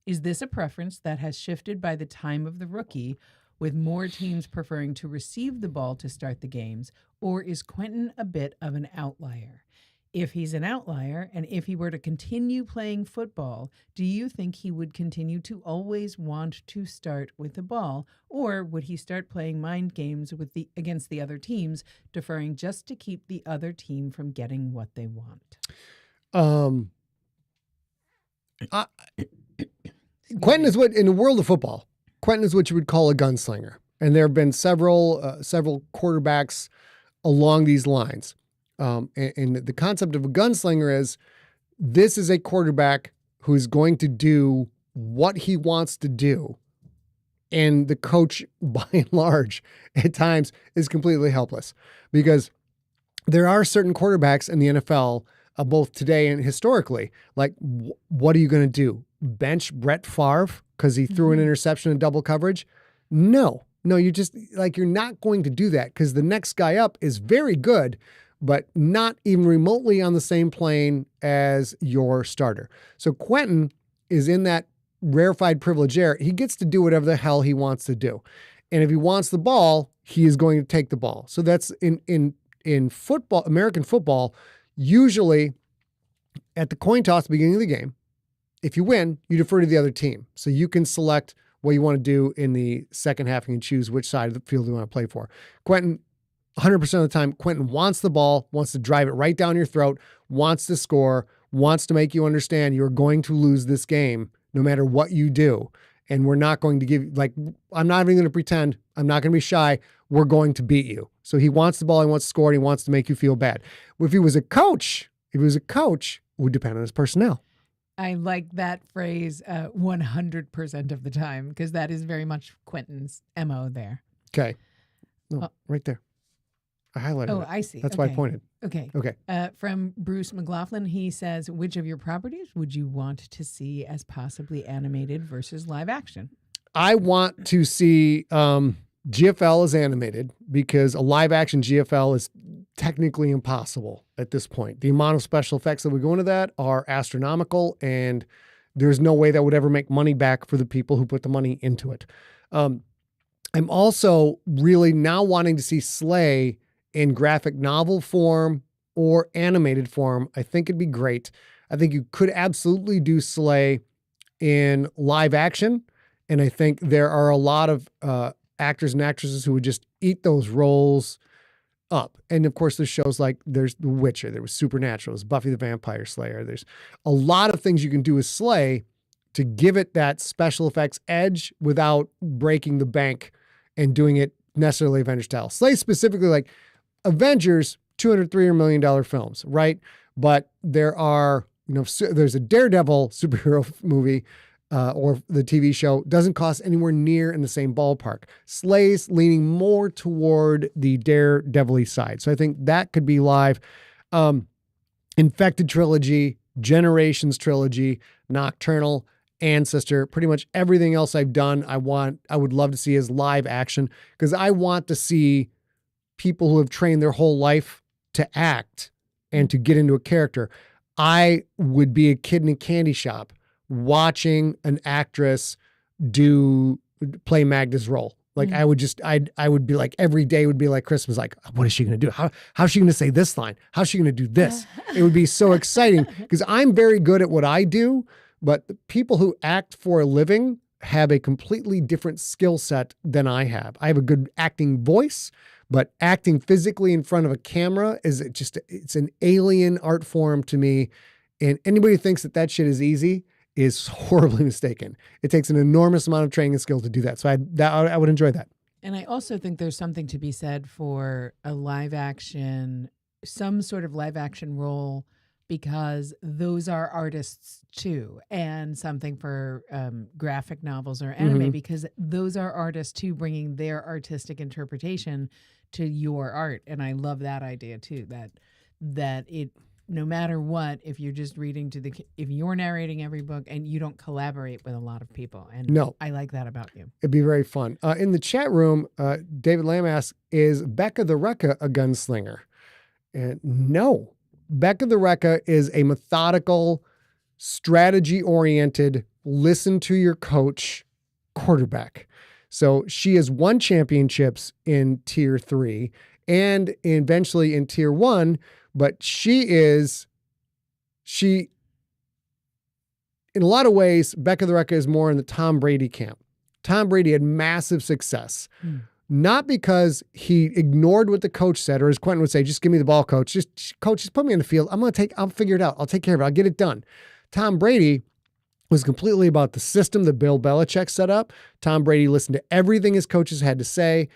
Is this a preference that has shifted by the time of the rookie, with more teams preferring to receive the ball to start the games, or is Quentin a bit of an outlier? If he's an outlier, and if he were to continue playing football, do you think he would continue to always want to start with the ball, or would he start playing mind games against the other teams, deferring just to keep the other team from getting what they want? Quentin is what, in the world of football, Quentin is what you would call a gunslinger. And there have been several quarterbacks along these lines. And the concept of a gunslinger is this is a quarterback who's going to do what he wants to do. And the coach, by and large, at times is completely helpless because there are certain quarterbacks in the NFL, both today and historically, like, what are you going to do? Bench Brett Favre because he threw an interception in double coverage? No, you're not going to do that because the next guy up is very good, but not even remotely on the same plane as your starter. So Quentin is in that rarefied privilege era. He gets to do whatever the hell he wants to do. And if he wants the ball, he is going to take the ball. So that's in football, American football, usually at the coin toss at the beginning of the game, if you win, you defer to the other team. So you can select what you want to do in the second half and choose which side of the field you want to play for. Quentin, 100% of the time, Quentin wants the ball, wants to drive it right down your throat, wants to score, wants to make you understand you're going to lose this game no matter what you do. And we're not going to I'm not even going to pretend. I'm not going to be shy. We're going to beat you. So he wants the ball, he wants to score, and he wants to make you feel bad. If he was a coach, it would depend on his personnel. I like that phrase 100% of the time because that is very much Quentin's MO there. Okay. No, right there. I highlighted it. Oh, I see. That's why I pointed. Okay. From Bruce McLaughlin, he says, which of your properties would you want to see as possibly animated versus live action? I want to see GFL as animated because a live action GFL is technically impossible at this point. The amount of special effects that would go into that are astronomical, and there's no way that would ever make money back for the people who put the money into it. I'm also really now wanting to see Slay in graphic novel form or animated form. I think it'd be great. I think you could absolutely do Slay in live action, and I think there are a lot of actors and actresses who would just eat those roles up. And of course, there's shows like there's The Witcher, there was Supernatural, there's Buffy the Vampire Slayer. There's a lot of things you can do with Slay to give it that special effects edge without breaking the bank and doing it necessarily Avengers style. Slay specifically, like Avengers, $200, $300 million films, right? But there are, there's a Daredevil superhero movie or the TV show doesn't cost anywhere near in the same ballpark. Slay's leaning more toward the Daredevil-y side. So I think that could be live. Infected trilogy, Generations trilogy, Nocturnal, ancestor. Pretty much everything else I've done, I would love to see as live action, because I want to see people who have trained their whole life to act and to get into a character. I would be a kid in a candy shop watching an actress play Magda's role. Like I would be like, every day would be like Christmas. Like, what is she going to do? How's she going to say this line? How's she going to do this? It would be so exciting, because I'm very good at what I do, but the people who act for a living have a completely different skill set than I have. I have a good acting voice, but acting physically in front of a camera it's an alien art form to me. And anybody who thinks that shit is easy is horribly mistaken. It takes an enormous amount of training and skill to do that. So I would enjoy that. And I also think there's something to be said for some sort of live action role, because those are artists too, and something for graphic novels or anime, because those are artists too, bringing their artistic interpretation to your art. And I love that idea too, that it, no matter what, if you're just if you're narrating every book and you don't collaborate with a lot of people. And no, I like that about you. It'd be very fun. In the chat room, David Lamb asks, is Becca the Recca a gunslinger? And no, Becca the Recca is a methodical, strategy-oriented, listen to your coach quarterback. So she has won championships in tier 3 and eventually in tier 1, but in a lot of ways, Becca the Recca is more in the Tom Brady camp. Tom Brady had massive success. Not because he ignored what the coach said, or as Quentin would say, just give me the ball, coach. Coach, just put me in the field. I'll figure it out. I'll take care of it. I'll get it done. Tom Brady was completely about the system that Bill Belichick set up. Tom Brady listened to everything his coaches had to say,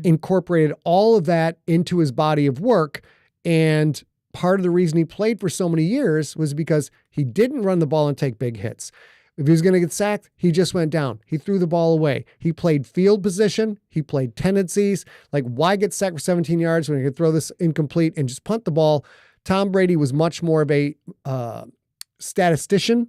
incorporated all of that into his body of work. And part of the reason he played for so many years was because he didn't run the ball and take big hits. If he was going to get sacked, he just went down. He threw the ball away. He played field position. He played tendencies. Like, why get sacked for 17 yards when he could throw this incomplete and just punt the ball? Tom Brady was much more of a statistician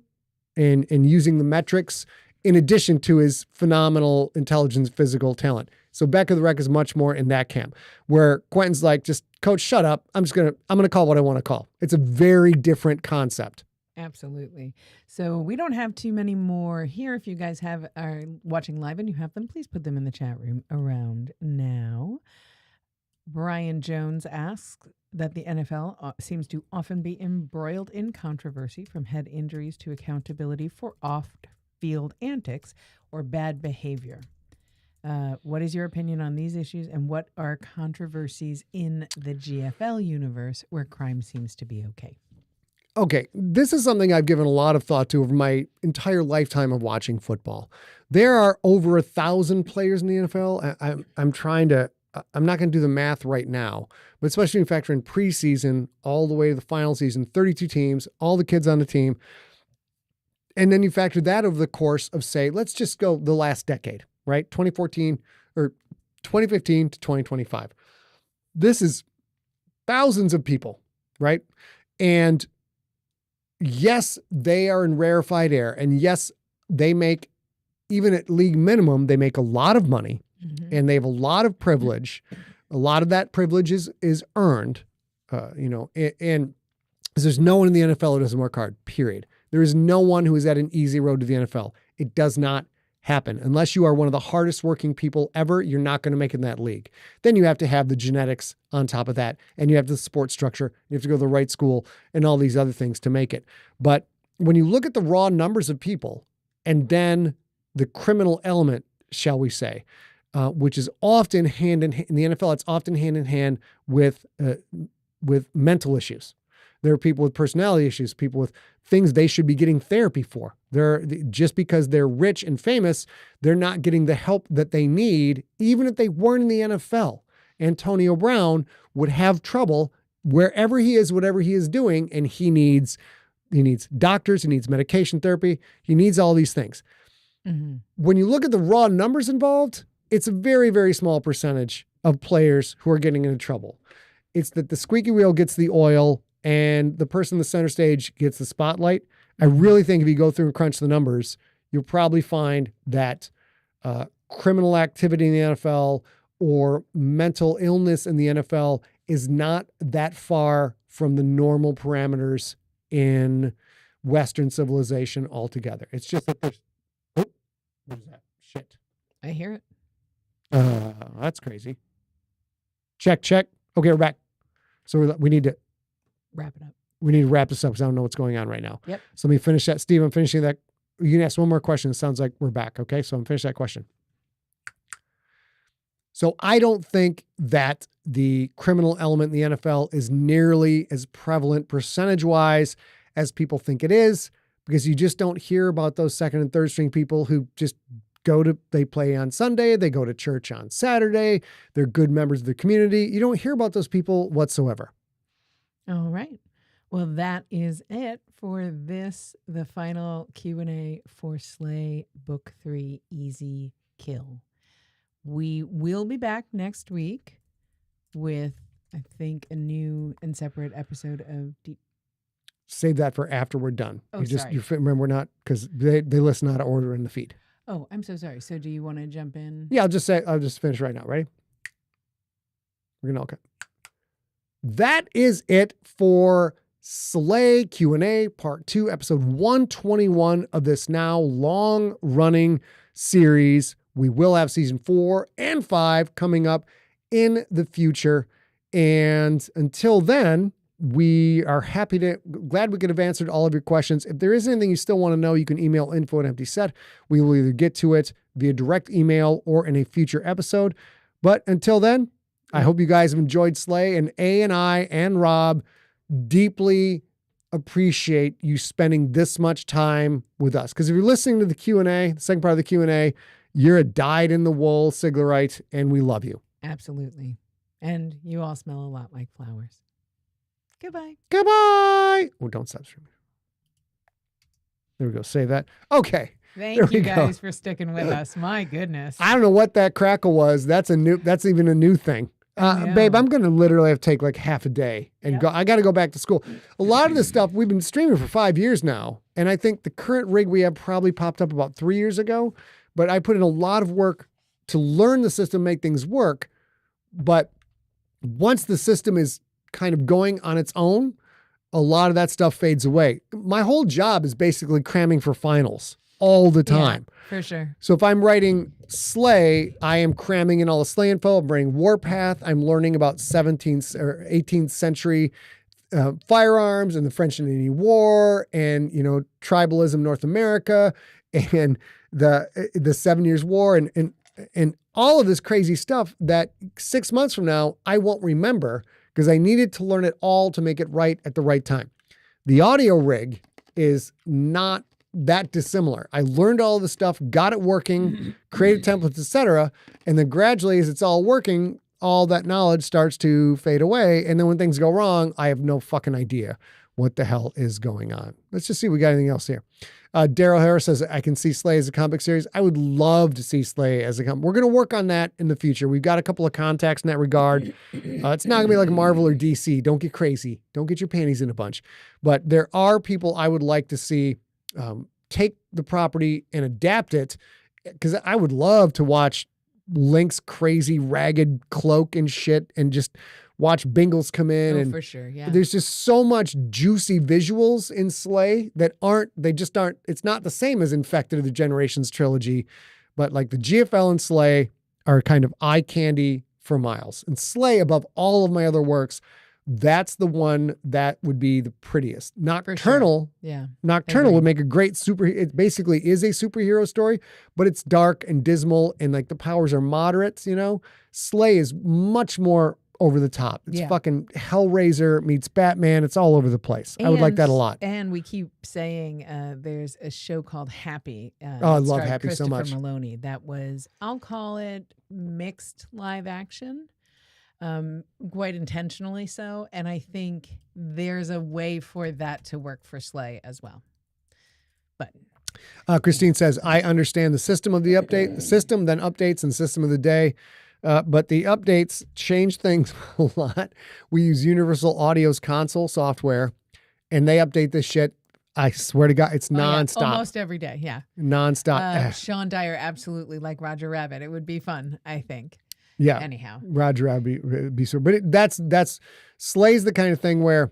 in using the metrics in addition to his phenomenal intelligence, physical talent. So Becca the Wreck is much more in that camp, where Quentin's like, just coach, shut up. I'm going to call what I want to call. It's a very different concept. Absolutely. So we don't have too many more here. If you guys are watching live and you have them, please put them in the chat room around now. Brian Jones asks that the NFL seems to often be embroiled in controversy, from head injuries to accountability for off-field antics or bad behavior. What is your opinion on these issues, and what are controversies in the GFL universe where crime seems to be okay? Okay, this is something I've given a lot of thought to over my entire lifetime of watching football. There are over 1,000 players in the NFL. I'm not going to do the math right now, but especially when you factor in preseason all the way to the final season, 32 teams, all the kids on the team. And then you factor that over the course of, say, let's just go the last decade, right? 2014 or 2015 to 2025. This is thousands of people, right? And yes, they are in rarefied air. And yes, they make, even at league minimum, they make a lot of money, and they have a lot of privilege. A lot of that privilege is earned, and there's no one in the NFL who doesn't work hard, period. There is no one who is at an easy road to the NFL. It does not happen. Unless you are one of the hardest working people ever, you're not going to make it in that league. Then you have to have the genetics on top of that, and you have the support structure. You have to go to the right school and all these other things to make it. But when you look at the raw numbers of people, and then the criminal element, shall we say, which is often in the NFL, it's often hand in hand with mental issues. There are people with personality issues, people with things they should be getting therapy for. Just because they're rich and famous, they're not getting the help that they need, even if they weren't in the NFL. Antonio Brown would have trouble wherever he is, whatever he is doing, and he needs doctors, he needs medication therapy, he needs all these things. Mm-hmm. When you look at the raw numbers involved, it's a very, very small percentage of players who are getting into trouble. It's that the squeaky wheel gets the oil and the person in the center stage gets the spotlight. I really think if you go through and crunch the numbers, you'll probably find that criminal activity in the NFL or mental illness in the NFL is not that far from the normal parameters in Western civilization altogether. It's just that there's, oh, what is that? Shit. I hear it. That's crazy. Check. Okay, we're back. So we need to Wrap it up. We need to wrap this up because I don't know what's going on right now. Yep. So let me finish that. Steve, I'm finishing that. You can ask one more question. It sounds like we're back. Okay. So I'm finishing that question. So I don't think that the criminal element in the NFL is nearly as prevalent percentage-wise as people think it is, because you just don't hear about those second and third string people who just they play on Sunday, they go to church on Saturday, they're good members of the community. You don't hear about those people whatsoever. All right. Well, that is it for the final Q&A for Slay Book 3 Easy Kill. We will be back next week with, I think, a new and separate episode of Deep. Save that for after we're done. Oh, sorry. Remember, we're not, because they listen out of order in the feed. Oh, I'm so sorry. So do you want to jump in? Yeah, I'll just finish right now. Ready? We're going to, okay. That is it for Slay Q&A Part 2, Episode 121 of this now long-running series. We will have Season 4 and 5 coming up in the future. And until then, we are glad we could have answered all of your questions. If there is anything you still want to know, you can email info@emptyset. We will either get to it via direct email or in a future episode. But until then, I hope you guys have enjoyed Slay, and I and Rob deeply appreciate you spending this much time with us. Because if you're listening to the Q&A, the second part of the Q&A, you're a dyed-in-the-wool Siglerite, and we love you. Absolutely. And you all smell a lot like flowers. Goodbye. Goodbye. Oh, don't stop streaming. There we go. Save that. Okay. Thank you guys for sticking with us. My goodness. I don't know what that crackle was. That's even a new thing. Babe, I'm going to literally have to take like half a day and go. I got to go back to school. A lot of this stuff we've been streaming for 5 years now. And I think the current rig we have probably popped up about 3 years ago, but I put in a lot of work to learn the system, make things work. But once the system is kind of going on its own, a lot of that stuff fades away. My whole job is basically cramming for finals all the time. Yeah, for sure. So if I'm writing Slay, I am cramming in all the Slay info. I'm writing Warpath. I'm learning about 17th or 18th century firearms and the French and Indian War and, tribalism North America and the 7 Years War and all of this crazy stuff that 6 months from now, I won't remember because I needed to learn it all to make it right at the right time. The audio rig is not that dissimilar. I learned all the stuff, got it working, created templates, etc. And then gradually as it's all working, all that knowledge starts to fade away. And then when things go wrong, I have no fucking idea what the hell is going on. Let's just see if we got anything else here. Daryl Harris says, I can see Slay as a comic series. I would love to see Slay as a comic. We're going to work on that in the future. We've got a couple of contacts in that regard. It's not going to be like Marvel or DC. Don't get crazy. Don't get your panties in a bunch. But there are people I would like to see take the property and adapt it, because I would love to watch Link's crazy ragged cloak and shit and just watch Bingles come in. And for sure, yeah. There's just so much juicy visuals in Slay that it's not the same as Infected or the Generations trilogy, but like the GFL and Slay are kind of eye candy for miles. And Slay, above all of my other works, that's the one that would be the prettiest. Nocturnal, yeah. Nocturnal would make a great it basically is a superhero story, but it's dark and dismal and like the powers are moderates, Slay is much more over the top. It's fucking Hellraiser meets Batman. It's all over the place. I would like that a lot. And we keep saying there's a show called Happy. I love Happy so much. Christopher Maloney. That was, I'll call it mixed live action. Quite intentionally so. And I think there's a way for that to work for Slay as well. But Christine says, I understand the system of the update, the system then updates and system of the day. But the updates change things a lot. We use Universal Audio's console software and they update this shit I swear to God, it's Oh, yeah, nonstop. almost every day. Yeah. Nonstop. Sean Dyer, absolutely like Roger Rabbit. It would be fun, I think. Yeah. Anyhow. Roger, I'd be sure. But that's Slay's the kind of thing where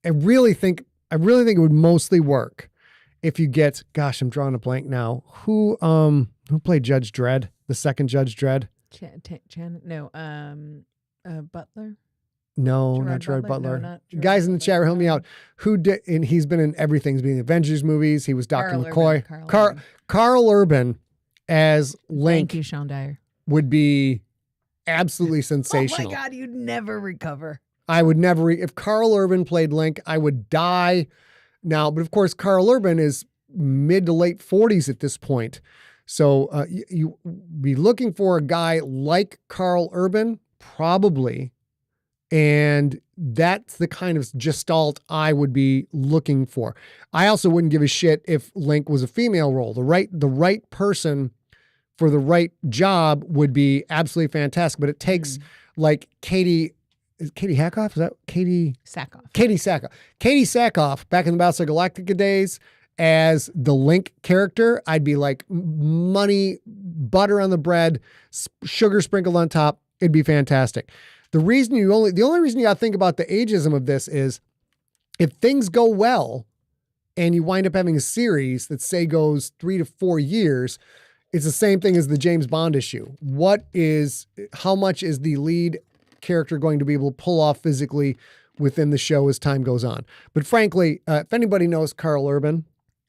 I really think it would mostly work if you get, gosh, I'm drawing a blank now. Who played Judge Dredd, the second Judge Dredd? Butler. No, not Gerard Butler. Guys in the chat, help me out. Who did? And he's been in everything. He's been in the Avengers movies. He was Dr. McCoy. Carl Urban as Link. Thank you, Sean Dyer. Would be absolutely sensational. Oh my God, you'd never recover. I would never. If Carl Urban played Link, I would die now. But of course, Carl Urban is mid to late 40s at this point. So you be looking for a guy like Carl Urban, probably. And that's the kind of gestalt I would be looking for. I also wouldn't give a shit if Link was a female role. The right person for the right job would be absolutely fantastic. But it takes like Katie Sackhoff? Is that Katie? Sackhoff. Katie Sackhoff. Katie Sackhoff back in the Battlestar Galactica days as the Link character. I'd be like money, butter on the bread, sugar sprinkled on top. It'd be fantastic. The only reason you got to think about the ageism of this is if things go well and you wind up having a series that say goes 3 to 4 years, it's the same thing as the James Bond issue. How much is the lead character going to be able to pull off physically within the show as time goes on? But frankly, if anybody knows Carl Urban,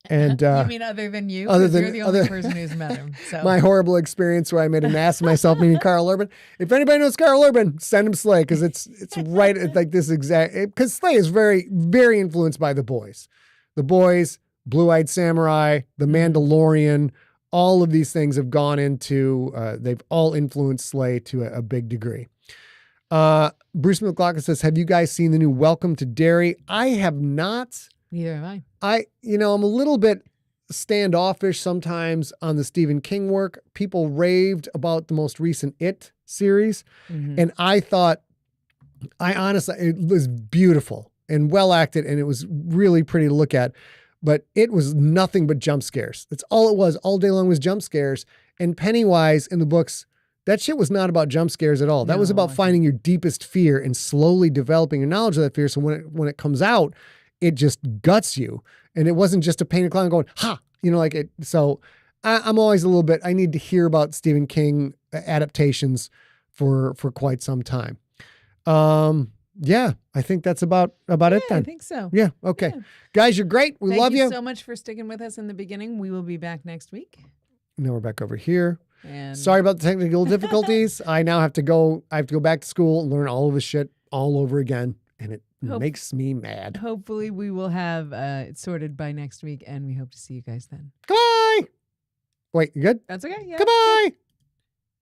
and you mean other than you? Other than you're the only person who's met him. So my horrible experience where I made an ass of myself meeting Carl Urban. If anybody knows Carl Urban, send him Slay because it's right at like this exact. Because Slay is very very influenced by The Boys, Blue Eyed Samurai, The Mandalorian. All of these things have gone into. They've all influenced Slay to a big degree. Bruce McLaughlin says, "Have you guys seen the new Welcome to Derry?" I have not. Neither have I. I'm a little bit standoffish sometimes on the Stephen King work. People raved about the most recent It series. And I honestly, it was beautiful and well acted and it was really pretty to look at, but it was nothing but jump scares. That's all it was. All day long was jump scares. And Pennywise in the books, that shit was not about jump scares at all. That was about finding your deepest fear and slowly developing your knowledge of that fear. So when it comes out, it just guts you. And it wasn't just a painted clown going, ha, like it. So I'm always a little bit, I need to hear about Stephen King adaptations for quite some time. Yeah, I think that's about it then. I think so. Yeah. Okay. Yeah. Guys, you're great. We love you. Thank you so much for sticking with us in the beginning. We will be back next week. Now we're back over here. And sorry about the technical difficulties. I now have to go back to school and learn all of this shit all over again. And it makes me mad. Hopefully we will have it sorted by next week and we hope to see you guys then. Goodbye. Wait, you good? That's okay. Yeah. Goodbye.